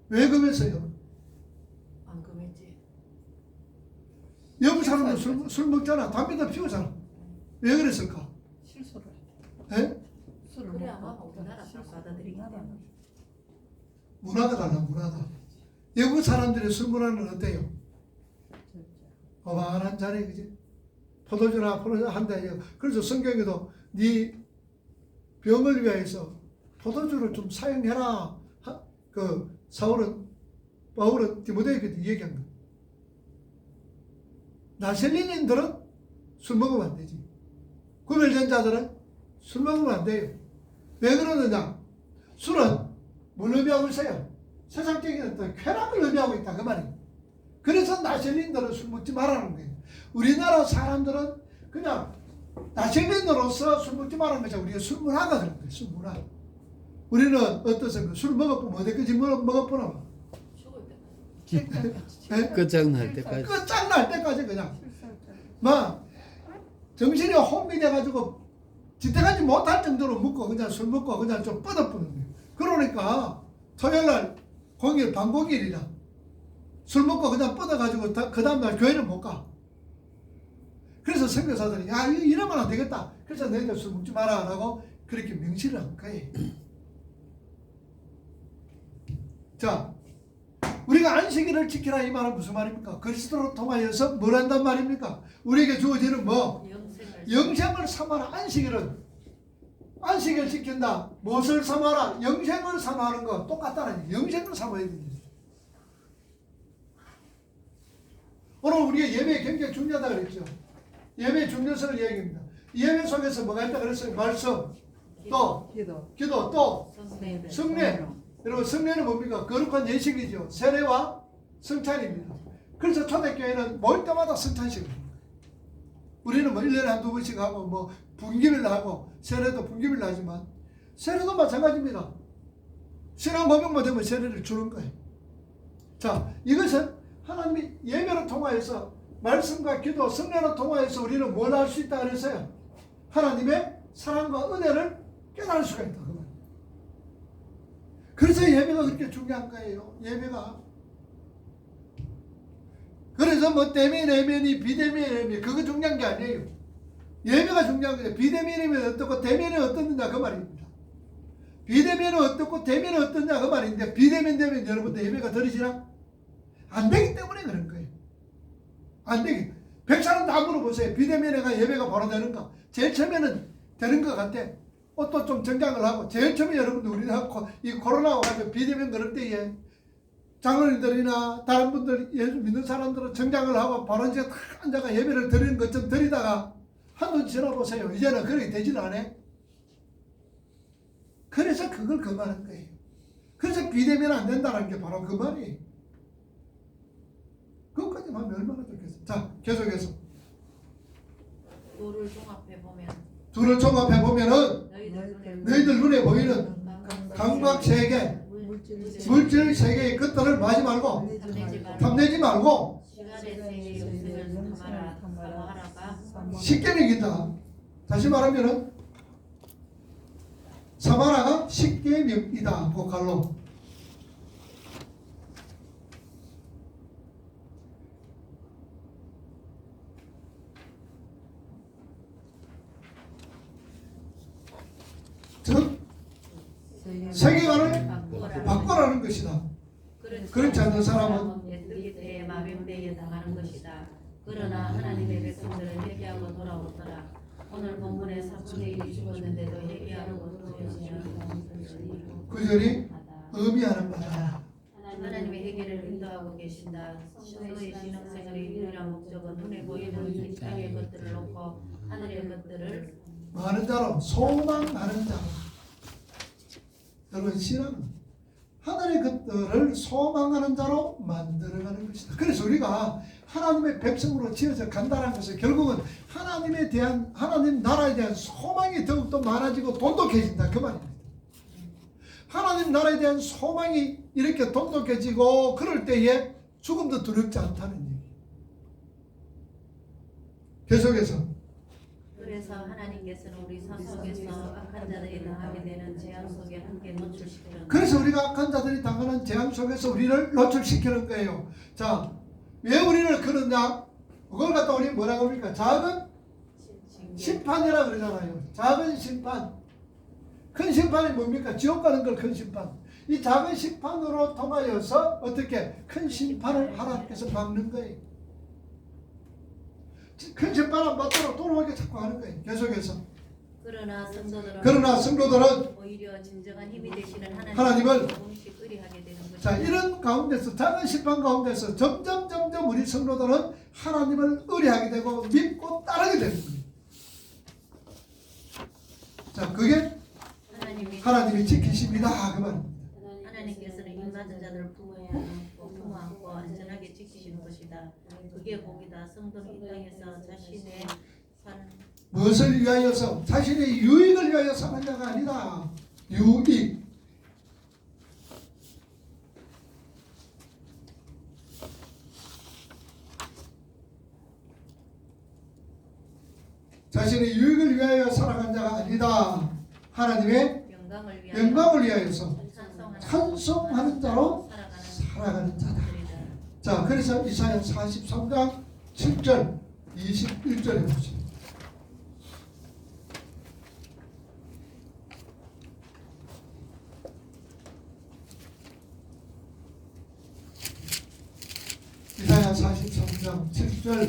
왜 금했어요? 안 금했지. 영국 사람도 술 먹잖아. 담배도 피우잖아. 왜 그랬을까? 실수를 예? 술을 그래 아마 먹고 우리나라 딱 받아들이긴 하다. 문화가 달라, 문화가. 영국 사람들의 술 문화는 어때요? 어마어마한 잔에, 그지? 포도주나 포도주 한 잔이요. 그래서 성경에도 네 병을 위하여서 포도주를 좀 사용해라. 그 바울은 디모데에게 얘기한 거예요. 나셀린인들은 술 먹으면 안 되지. 구별된 자들은 술 먹으면 안 돼요. 왜 그러느냐? 술은 뭘 의미하고 있어요? 세상적인 어떤 쾌락을 의미하고 있다 그 말이에요. 그래서 나셀린들은 술 먹지 말라는 거예요. 우리나라 사람들은 그냥 나셀린으로서 술 먹지 말라는 거죠. 우리가 술 문화가 그런 거예요. 술 문화. 우리는 어떠세요? 술 먹어보면 어디까지 먹어보나? 죽을 때까지. 예? 끝장날 때까지. 끝장날 때까지 그냥 막 정신이 혼미돼가지고 지때가지 못할 정도로 먹고 그냥 술 먹고 그냥 좀 뻗어보는 거예요. 그러니까 토요일날 공일 방공일이라 술 먹고 그냥 뻗어가지고 그 다음날 교회는 못 가. 그래서 선교사들이 야 이러면 안 되겠다. 그래서 너희들 술 먹지 마라 라고 그렇게 명시를 한 거예요. 자, 우리가 안식일을 지키라 이 말은 무슨 말입니까? 그리스도로 통하여서 뭘 한단 말입니까? 우리에게 주어지는 뭐? 영생을 삼아라. 안식을 지킨다. 무엇을 삼아라? 영생을 삼아하는 거 똑같다는 거예요. 영생을 삼아야 됩니다. 오늘 우리가 예배 굉장히 중요하다 그랬죠. 예배 중요성을 이야기합니다. 예배 속에서 뭐가 있다 그랬어요? 말씀, 또 기도, 또 성례. 여러분 성례는 뭡니까? 거룩한 예식이죠. 세례와 성찬입니다. 그래서 초대교회는 모일 때마다 성찬식을 합니다. 우리는 뭐 1년에 한두 번씩 하고 뭐 분기별로 하고 세례도 분기별로 하지만 세례도 마찬가지입니다. 신앙 고백만 되면 세례를 주는 거예요. 자, 이것은 하나님이 예배를 통하여서 말씀과 기도, 성례를 통하여서 우리는 뭘 할 수 있다 그랬어요? 하나님의 사랑과 은혜를 깨달을 수가 있다. 그 말이에요. 그래서 예배가 그렇게 중요한 거예요. 예배가. 그래서 뭐 대면이 비대면이 그거 중요한 게 아니에요. 예배가 중요한 거예요. 비대면이면 어떻고 대면이 어떻느냐 그 말입니다. 비대면은 어떻고 대면은 어떻냐 그 말인데 비대면 되면 여러분들 예배가 들으시나? 안 되기 때문에 그런 거예요. 안 되기. 100사람 다 물어보세요. 비대면에가 예배가 바로 되는가? 제일 처음에는 되는 것 같아. 또 좀 정장을 하고 제일 처음에 여러분들 우리가 이 코로나가 와서 비대면 그럴 때에 장로님들이나 다른 분들 예수 믿는 사람들은 정장을 하고 바로 이제 탁 앉아가 예배를 드리는 것좀 드리다가 한번 지나보세요. 이제는 그렇게 되질 않아. 그래서 그걸 금하는 거예요. 그래서 비대면 안 된다는 게 바로 그 말이에요. 그것까지만 하면 얼마나 좋겠어. 자, 계속해서 둘을 종합해 보면은 너희들 눈에 보이는 감각 세계, 물질 세계의 것들을 뭐 하지 말고 탐내지 말고 쉽게 먹인다. 다시 말하면은 사마라가 쉽게 먹이다. 보칼로. 즉 세계관을 바꿔라는 것이다. 그렇지 않는 사람은 때에 마병되게 당하는 것이다. 그러나 하나님의 백성들은 회개하고 돌아오더라. 오늘 본문에 사부제일이 죽었는데도 회개하고 돌아오시는 구절이 의미하는 바다. 하나님의 회개를 인도하고 계신다. 너의 신앙생활의 유일한 목적은 눈에 보이는 이 땅의 것들을 놓고 하늘의 것들을 많은 자로 소망하는 자. 여러분 신앙은 하늘의 것들을 소망하는 자로 만들어가는 것이다. 그래서 우리가 하나님의 백성으로 지어져 간다는 것은 결국은 하나님에 대한 하나님 나라에 대한 소망이 더욱더 많아지고 돈독해진다 그 말입니다. 하나님 나라에 대한 소망이 이렇게 돈독해지고 그럴 때에 죽음도 두렵지 않다는 얘기. 계속해서 그래서 하나님께서는 우리 삶 속에서 악한 자들이 당하게 되는 재앙 속에 함께 노출시키는 그래서 우리가 악한 자들이 당하는 재앙 속에서 우리를 노출시키는 거예요. 자, 왜 우리를 그러냐? 그걸 갖다 우리 뭐라고 합니까? 작은 심판이라 그러잖아요. 작은 심판. 큰 심판이 뭡니까? 지옥 가는 걸 큰 심판. 이 작은 심판으로 통하여서 어떻게 큰 심판을 하나님께서 막는 거예요. 큰 심판 안 받도록 돌아오게 자꾸 하는 거예요. 계속해서. 그러나 성도들은 오히려 진정한 힘이 되시는 하나님을 조금씩 의뢰하게 되는 거죠. 자, 이런 가운데서 작은 심판 가운데서 점점 우리 성도들은 하나님을 의뢰하게 되고 믿고 따르게 되는 거예요. 자, 그게 하나님이 지키십니다. 그 말입니다. 하나님께서는 입맞은 자들을 품어 안고 안전하게 지키시는 것이다. 그게 복이다. 성도는 이 땅에서 자신의 산 무엇을 위하여서? 자신의 유익을 위하여 사는 자가 아니다. 유익. 자신의 유익을 위하여 살아간 자가 아니다. 하나님의 영광을 위하여서 찬송하는 자로 살아가는 자다. 자, 그래서 이사야 43장 7절 21절에 보시죠. 이사야 43장 7절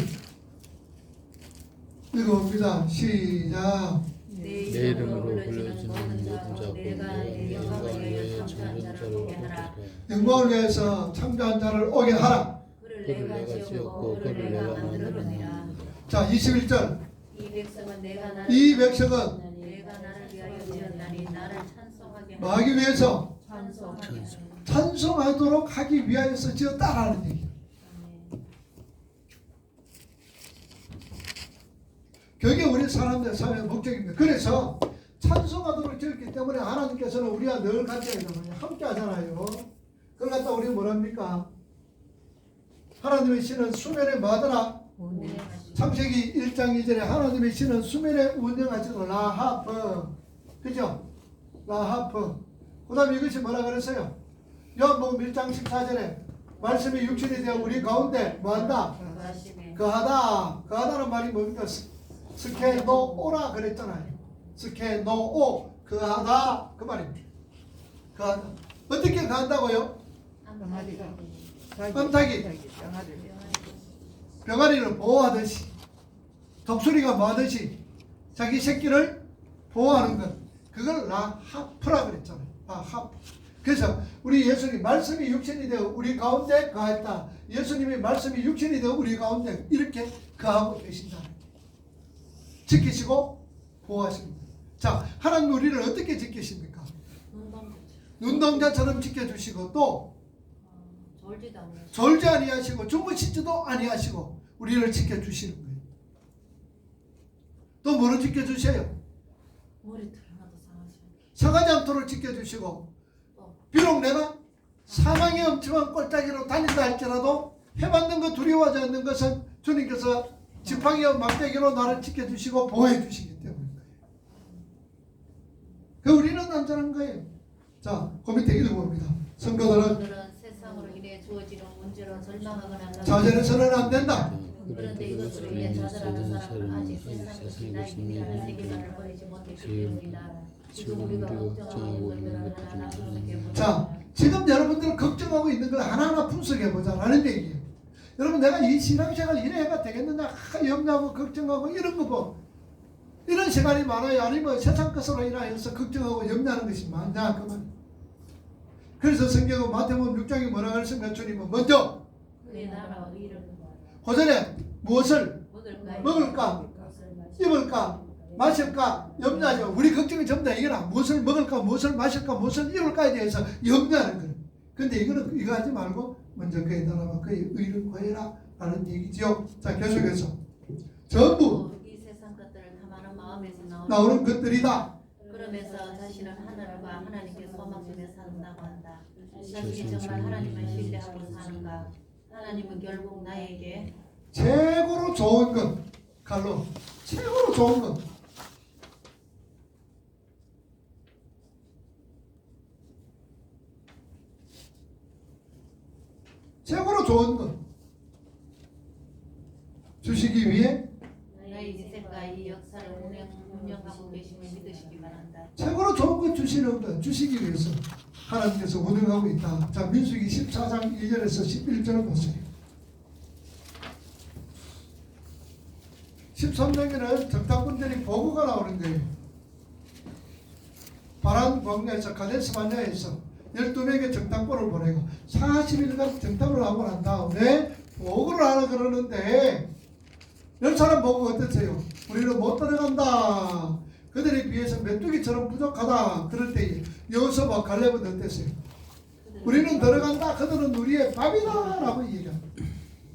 읽어봅니다. 시작. 내 이름으로 불러지는 모든 자고 내가 내 영광을 위하여 참여한 자를 오게 하라. 영광을 위해서 참여한 자를 오게 하라. 그를 내가 지었고 그를 내가 만들었느니라. 자, 21절. 이 백성은 내가 나를 위하여 지었나니 나를 찬송하게 뭐 하기 위해서? 찬송하게 찬송하도록 하기 위하여서 지었다라는 얘기예요. 그게 우리 사람들의 삶의 목적입니다. 그래서 찬송하도록 지었기 때문에 하나님께서는 우리와 늘 같이 하잖아요. 함께 하잖아요. 그걸 갖다 우리 뭐랍니까? 하나님의 신은 수면에 뭐하더라? 창세기 1장 2절에 하나님의 신은 수면에 운영하시고 라하프. 그죠? 라하프. 그 다음에 이것이 뭐라 그랬어요? 요한복음 1장 14절에 말씀이 육신이 되어 우리 가운데 뭐한다? 거하다. 거하다는 말이 뭡니까? 스케노오라 그랬잖아요. 스케노오. 거하다. 그 말입니다. 거하다. 어떻게 거한다고요? 암탉이. 병아리를 보호하듯이, 독수리가 뭐하듯이 자기 새끼를 보호하는 것. 그걸 라하프라 그랬잖아요. 라하프. 그래서 우리 예수님 말씀이 육신이 되어 우리 가운데 거했다. 예수님이 말씀이 육신이 되어 우리 가운데 이렇게 거하고 계신다. 지키시고 보호하십니다. 자, 하나님 우리를 어떻게 지키십니까? 눈동자처럼 지켜주시고 또 졸지 아니하시고 주무시지도 아니하시고 우리를 지켜주시는 거예요. 또 뭐를 지켜주셔요? 상하지 않도록 지켜주시고 비록 내가 사망의 엄청난 꼴짜기로 다닌다 할지라도 해받는 것 두려워하지 않는 것은 주님께서 지팡이와 막대기로 나를 지켜주시고 보호해 주시기 때문입니다. 그 우리는 안전한 거예요. 자, 그 밑에 읽어봅니다. 성도들은 세상으로 인해 주어지는 문제로 절망하거나 자절해서는 안 된다. 그런데 이것으로 인해 자절하는 사람은 아직 세상이 나의 힘이라는 세계관을 버리지 못했기 때문이다. 지금 우리가 걱정하고 있는 것들을 하나하나 분석해보자. 자, 지금 여러분들 걱정하고 있는 걸 하나하나 분석해보자라는 얘기예요. 여러분 내가 이 신앙생활 이래가 되겠느냐 염려하고 걱정하고 이런 거 뭐 이런 시간이 많아요. 아니면 세상 것으로 인하여서 걱정하고 염려하는 것이 많냐 그만. 그래서 성경은 마태복음 6장에 뭐라고 그랬습니까? 주님은 먼저 고전에 무엇을 먹을까 입을까 마실까 염려하죠. 우리 걱정이 전부 다 이거나 무엇을 먹을까 무엇을 마실까 무엇을 입을까에 대해서 염려하는 거예요. 근데 이거는 이거 하지 말고 먼저 그의 나라와 그의 의를 구해라 라는 얘기지요. 자, 계속해서 전부 이 세상 것들을 탐하는 마음에서 나오는 것들이다. 그러면서 자신은 하늘과 하나님께 소망하며 산다고 한다. 자신이 정말 하나님을 신뢰하고 사는가? 하나님은 결국 나에게 최고로 좋은 것 칼로 최고로 좋은 것 최고로 좋은 것 주시 이 역사를 운영하고 계심을 믿으시기 바란다. 최고로 좋은 것 주시기 위해서 하나님께서 운영하고 있다. 자, 민수기 14장 2절에서 11절을 보세요. 13장에는 정탐꾼들이 보고가 나오는 거예요. 바란 광야에서 가데스 바네아에서 12명의 정탐꾼을 보내고 40일간 정탐을 하고 난 다음에 보고를 하라 그러는데 10사람 보고가 어땠어요? 우리는 못 들어간다. 그들에 비해서 메뚜기처럼 부족하다. 그럴 때 여호수아와 갈렙은 어땠어요? 우리는 들어간다. 그들은 우리의 밥이다. 라고 얘기합니다.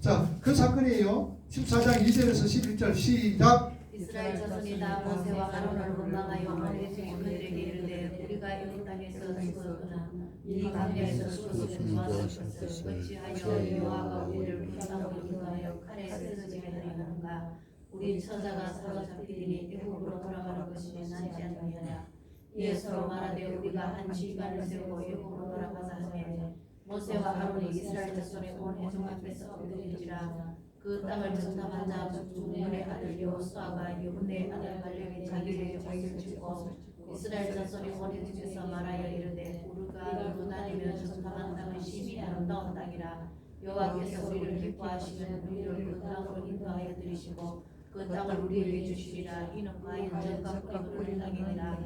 자, 그 사건이에요. 14장 2절에서 11절 시작. 이스라엘 자손이 다 모세와 아론을 원망하여 모세에게 그들에게 이르되 우리가 이국 땅에서 죽었구나. 이 광야에서 죽었으면 좋았을 것을 어찌하여 여호와가 우리를 불쌍하고 인도하여 칼에 쓰러지게 하려는가. 우리 처자가 사로잡히리니 애국으로 돌아가는 것이 나지 않느냐. 이에 서로 말하되 우리가 한 지휘관을 세우고 애국으로 돌아가자 하매 모세와 아론이 이스라엘 자손의 온 회중 앞에서 엎드린지라. 그 땅을 정탐한 자 눈의 아들 여호수아가 예후네의 아들 갈렙이 자기에게 옷을 찢고 이스라엘 자손이 온 회중에서 말하여 이르되 우리가 두고 다니며 정탐한 땅은 심히 아름다운 땅이라. 여호와께서 우리를 기뻐하시면 우리를 그 땅으로 인도하여 들이시고 그 땅을 우리에게 주시리라. 이는 과연 전과 뿌리 땅이니라.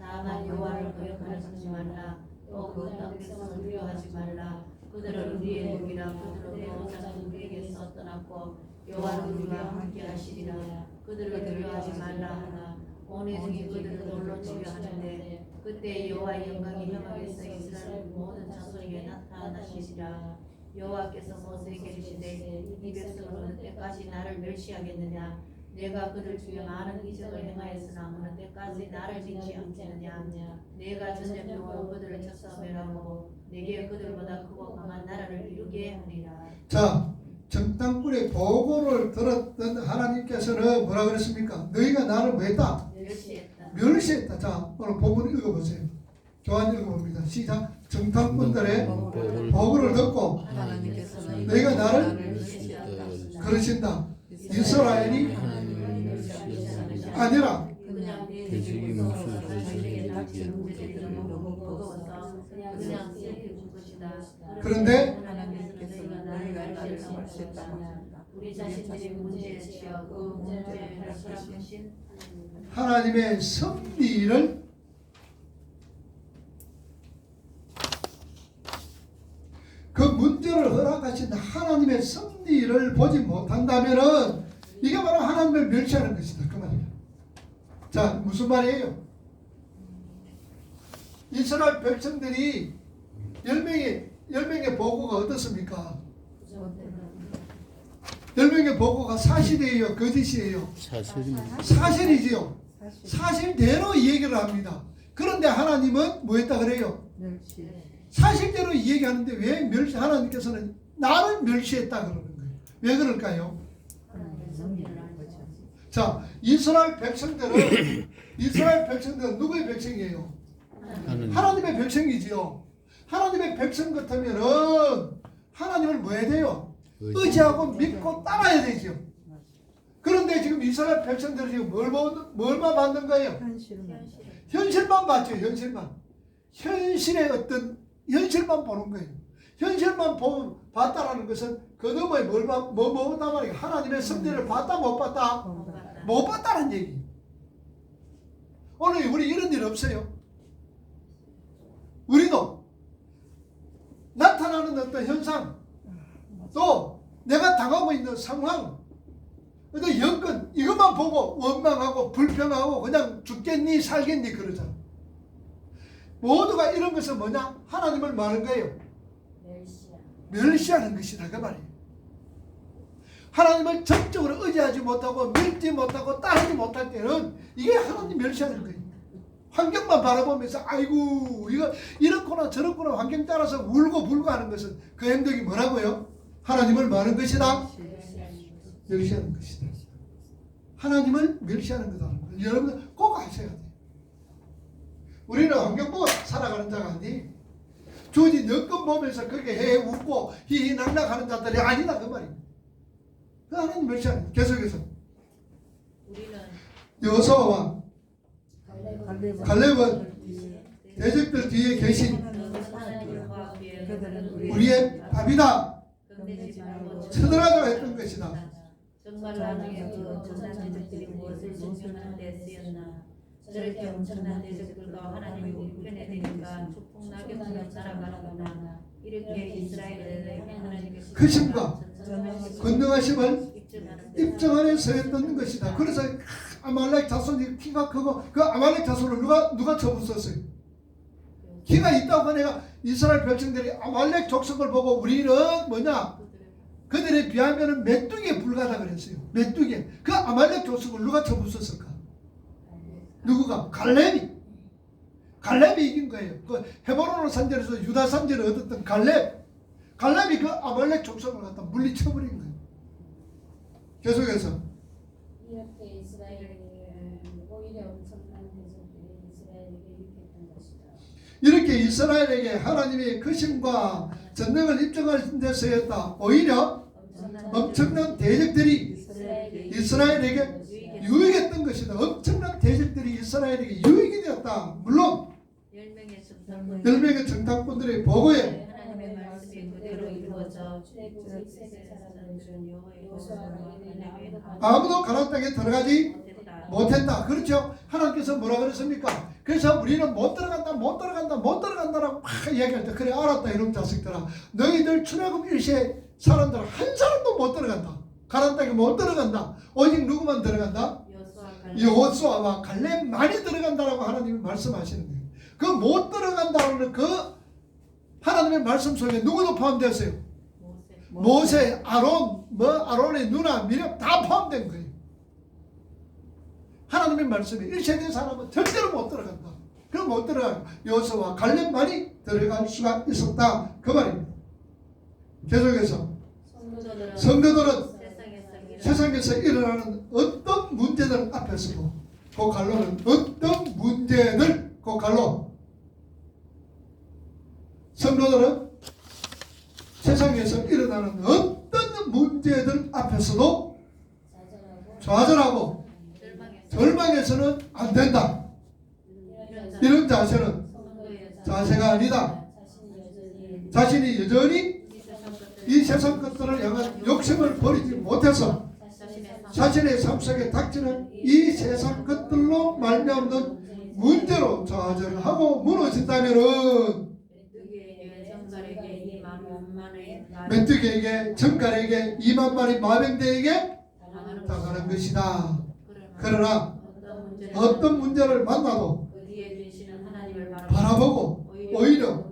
다만 여호와를 거역하지 말라. 또 그 땅에서 두려워하지 말라. 그들은 우리의 목이라. 그들은 여호와는 우리에게서 떠났고 여호와는 우리와 함께하시리라. 그들을 두려워하지 말라 하나 온 회중이 그들을 돌로 치려 하는데 그때 여호와의 영광이 해막에서 이스라엘 모든 자손에게 나타나시리라. 여호와께서 모세에게 이르시되 이 백성은 어느 때까지 나를 멸시하겠느냐. 내가 그들 중에 많은 이적을 행하였으나 어느 때까지 나를 믿지 않겠느냐. 내가 전쟁으로 그들을 쳤사매라고 내게 그들보다 크고 강한 나라를 이루게 하리라. 자, 정탐꾼의 보고를 들었던 하나님께서는 뭐라 그랬습니까? 너희가 나를 뭐 했다? 멸시했다. 멸시했다. 자, 오늘 본문 읽어보세요. 교환 읽어봅니다. 시작. 정탐꾼들의 보고를 듣고 하나님께서는 너희가 나를 멸시했다. 그러신다. 이스라엘이 아니라 그냥 돼지기 무슨 그냥 슬픈 것이다. 그런데 하나님께서 너희가 나를 멸시했다. 우리 자신들이 문제에 지어 그 문제를 해결하신 하나님의 섭리를 그 문제를 허락하신 하나님의 섭리를 보지 못한다면은 이게 바로 하나님을 멸시하는 것이다. 그 말이야. 자, 무슨 말이에요? 이스라엘 백성들이 10명의 보고가 어떻습니까? 10명의 보고가 사실이에요? 거짓이에요? 사실입니다. 사실이지요. 사실대로 이 얘기를 합니다. 그런데 하나님은 뭐 했다 그래요? 멸시. 사실대로 이 얘기하는데 왜 하나님께서는 나를 멸시했다 그러는 거예요? 왜 그럴까요? 자, 이스라엘 백성들은 누구의 백성이에요? 하나님의 백성이지요. 하나님의 백성 같으면은 하나님을 뭐 해야 돼요? 의지하고 믿고 따라야 되죠. 그런데 지금 이스라엘 백성들은 지금 뭘만 받는 거예요? 현실만 봤죠. 현실의 어떤 현실만 보는 거예요. 현실만 봤다라는 것은 그 너머에 뭐 봤단 말이에요? 하나님의 섭리를 봤다 못 봤다? 못 봤다는 얘기. 오늘 우리 이런 일 없어요? 우리도 나타나는 어떤 현상, 또 내가 당하고 있는 상황, 어떤 여건 이것만 보고 원망하고 불평하고 그냥 죽겠니 살겠니 그러잖아. 모두가 이런 것은 뭐냐? 하나님을 말하는 거예요. 멸시하는 것이다 그 말이에요. 하나님을 전적으로 의지하지 못하고 믿지 못하고 따르지 못할 때는 이게 하나님 멸시하는 거예요. 환경만 바라보면서 아이고 이거 이렇구나 저렇구나 환경 따라서 울고 불고 하는 것은 그 행동이 뭐라고요? 하나님을 뭐하는 것이다? 멸시하는 것이다. 하나님을 멸시하는 거다. 여러분 꼭 아셔야 돼요. 우리는 환경 보고 살아가는 자가 아니 주어진 여건 보면서 그렇게 해 웃고 희희낙낙하는 자들이 아니다 그 말이에요. 그 하나님 멸시하는 계속해서 우리는 여호수아와 갈렙은 대적들 뒤에 계신 우리의 밥이다, 쳐들어가자 했던 것이다. 정말 나중에 그 전산 대적들이 무엇을 증명하는 데 쓰였나. 저렇게 엄청난 대적들과 하나님이 우리 편에 되니까 축복 낙엽처럼 날아가는구나. 이렇게 이스라엘에 하나님께서 크심과 권능하심을 입증하는 서였던 것이다. 그래서 아말렉 자손이 키가 크고 그 아말렉 자손을 누가 쳐부었어요? 키가 있다고 내가 이스라엘 백성들이 아말렉 족속을 보고 우리는 뭐냐? 그들에 비하면 메뚜기에 불과하다 그랬어요. 메뚜기. 그 아말렉 족속을 누가 쳐부었을까? 누구가? 갈렙이 이긴 거예요. 그 헤브론 산지에서 유다 산지를 얻었던 갈렙이 그 아말렉 족속을 갖다 물리쳐버린 거예요. 계속해서 이렇게 이스라엘이 오히려 엄청난 대적들이 이스라엘에게 유익했던 것이다. 이렇게 이스라엘에게 하나님의 크심과 전능을 입증하신 데 쓰였다. 오히려 엄청난 대적들이 이스라엘에게 유익했던 것이다. 엄청난 대적들이 이스라엘에게 유익이 되었다. 물론 10명의 정탐꾼들의 보고에 하나님의 말씀이 그대로 이루어져 아무도 가나안 땅에 들어가지 못했다. 그렇죠? 하나님께서 뭐라 그랬습니까? 그래서 우리는 못 들어간다라고 막 이야기할 때 그래 알았다 이놈 자식들아, 너희들 출애굽 일시에 사람들 한 사람도 못 들어간다. 가나안 땅에 못 들어간다. 오직 누구만 들어간다? 여호수아와 갈렙만이 들어간다라고 하나님이 말씀하시는 거예요. 그 못 들어간다는 그 하나님의 말씀 속에 누구도 포함되었어요? 모세, 아론의 누나, 미렙 다 포함된 거예요. 하나님의 말씀에 1세대 사람은 절대로 못 들어간다. 그럼 못 들어가요. 여호수아와 갈렙만이 들어갈 수가 있었다. 그 말입니다. 계속해서 성도들은 세상에서 일어나는 어떤 문제들 앞에서도 그 갈로는 어떤 문제들 그 갈로 성도들은 세상에서 일어나는 어떤 문제들 앞에서도 좌절하고 절망해서는 안 된다. 이런 자세는 자세가 아니다. 자신이 여전히 이 세상 것들을 향한 욕심을 버리지 못해서 자신의 삶 속에 닥치는 이 세상 것들로 말미암는 문제로 좌절하고 무너진다면은 메뚜기에게 정갈에게 2만 마리 마병대에게 당하는 것이다. 그러나 어떤 문제를 만나도 바라보고 오히려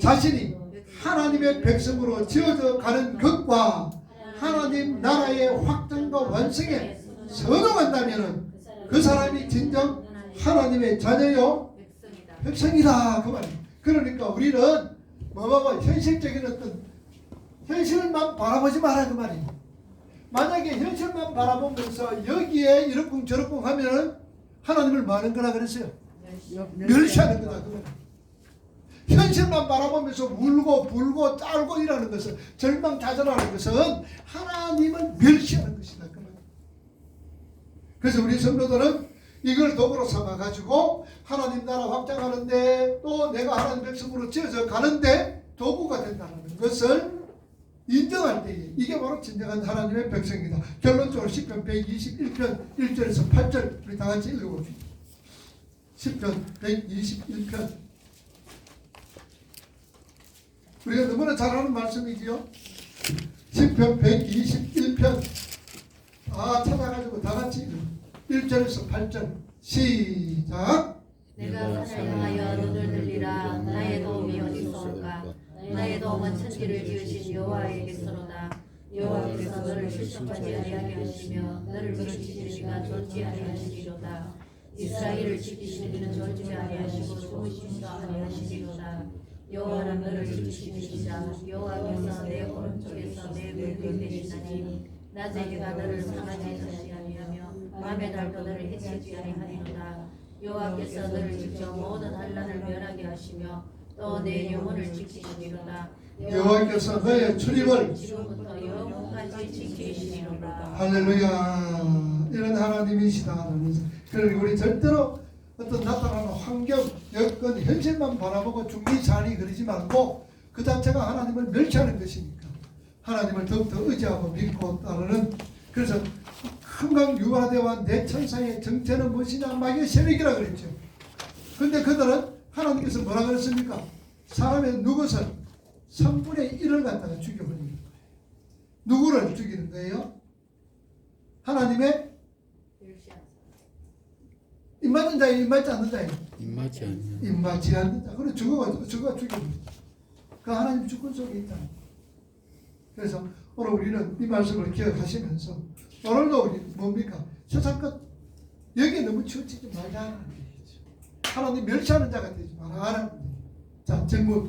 자신이 하나님의 백성으로 지어져 가는 것과 하나님 나라의 확장과 완성에 선호한다면 그 사람이 진정 하나님의 자녀요 백성이다. 그 말이에요. 그러니까 우리는 뭐하고 현실적인 어떤 현실만 바라보지 마라 그 말이에요. 만약에 현실만 바라보면서 여기에 이렇쿵 저렇쿵 하면은 하나님을 많은 거라 그랬어요. 멸시하는 거다 그 말이에요. 현실만 바라보면서 울고 불고 짤고 이라는 것은 절망자절하는 것은 하나님을 멸시하는 것이다 그 말이에요. 그래서 우리 성도들은 이걸 도구로 삼아가지고 하나님 나라 확장하는데 또 내가 하나님 백성으로 지어져 가는데 도구가 된다는 것을 인정할 때에 이게 바로 진정한 하나님의 백성이다. 결론적으로 10편 121편 1절에서 8절 우리 다같이 읽어봅시다. 10편 121편 우리가 너무나 잘 아는 말씀이지요. 10편 121편 다 찾아가지고 다같이 1절에서 8절 시작. 내가 사랑하여 눈을 들리라. 나의 도움이 어디서 올까? 나의 도움은 천지를 지으신 여호와에게서로다. 여호와께서 너를 실족하지 아니하게 하시며 너를 지키시는 이가 졸지 아니하시리로다. 이스라엘을 지키시는 이는 졸지 아니하시고 주무시지도 아니하시리로다. 여호와는 너를 지키시는 이자. 여호와께서 내 오른쪽에서 내 왼편 되시나니 낮에 해가 너를 상하지 아니하며 밤에 달도 너를 해치지 아니하리로다. 여호와께서 너를 지켜 모든 환난을 멸하게 하시며 또 내 영혼을 지키시리로다. 여호와께서 너의 출입을 지금부터 영원까지 지키시리로다. 할렐루야. 이런 하나님이시다라는 그리고 우리 절대로 어떤 나타나는 환경, 여건, 현실만 바라보고 중리산이 그러지 말고 그 자체가 하나님을 멸시하는 것이니까 하나님을 더욱더 의지하고 믿고 따르는 그래서 한강 유아대와 내 천사의 정체는 무엇이냐 마귀의 세력이라 그랬죠. 근데 그들은 하나님께서 뭐라 그랬습니까? 사람의 누구를 3분의 1을 갖다가 죽여버리는 거예요. 누구를 죽이는 거예요? 하나님의 입맞는 자예요? 입맞지 않는 자예요? 입맞지 않냐. 입맞지 않는 자. 그래 저거가 죽여버려요. 그 하나님 주권 속에 있다. 그래서 오늘 우리는 이 말씀을 기억하시면서 오늘도 우리 뭡니까? 세상 것 여기에 너무 치우치지 말자. 하나님 멸시하는 자가 되지 말아라. 자, 정부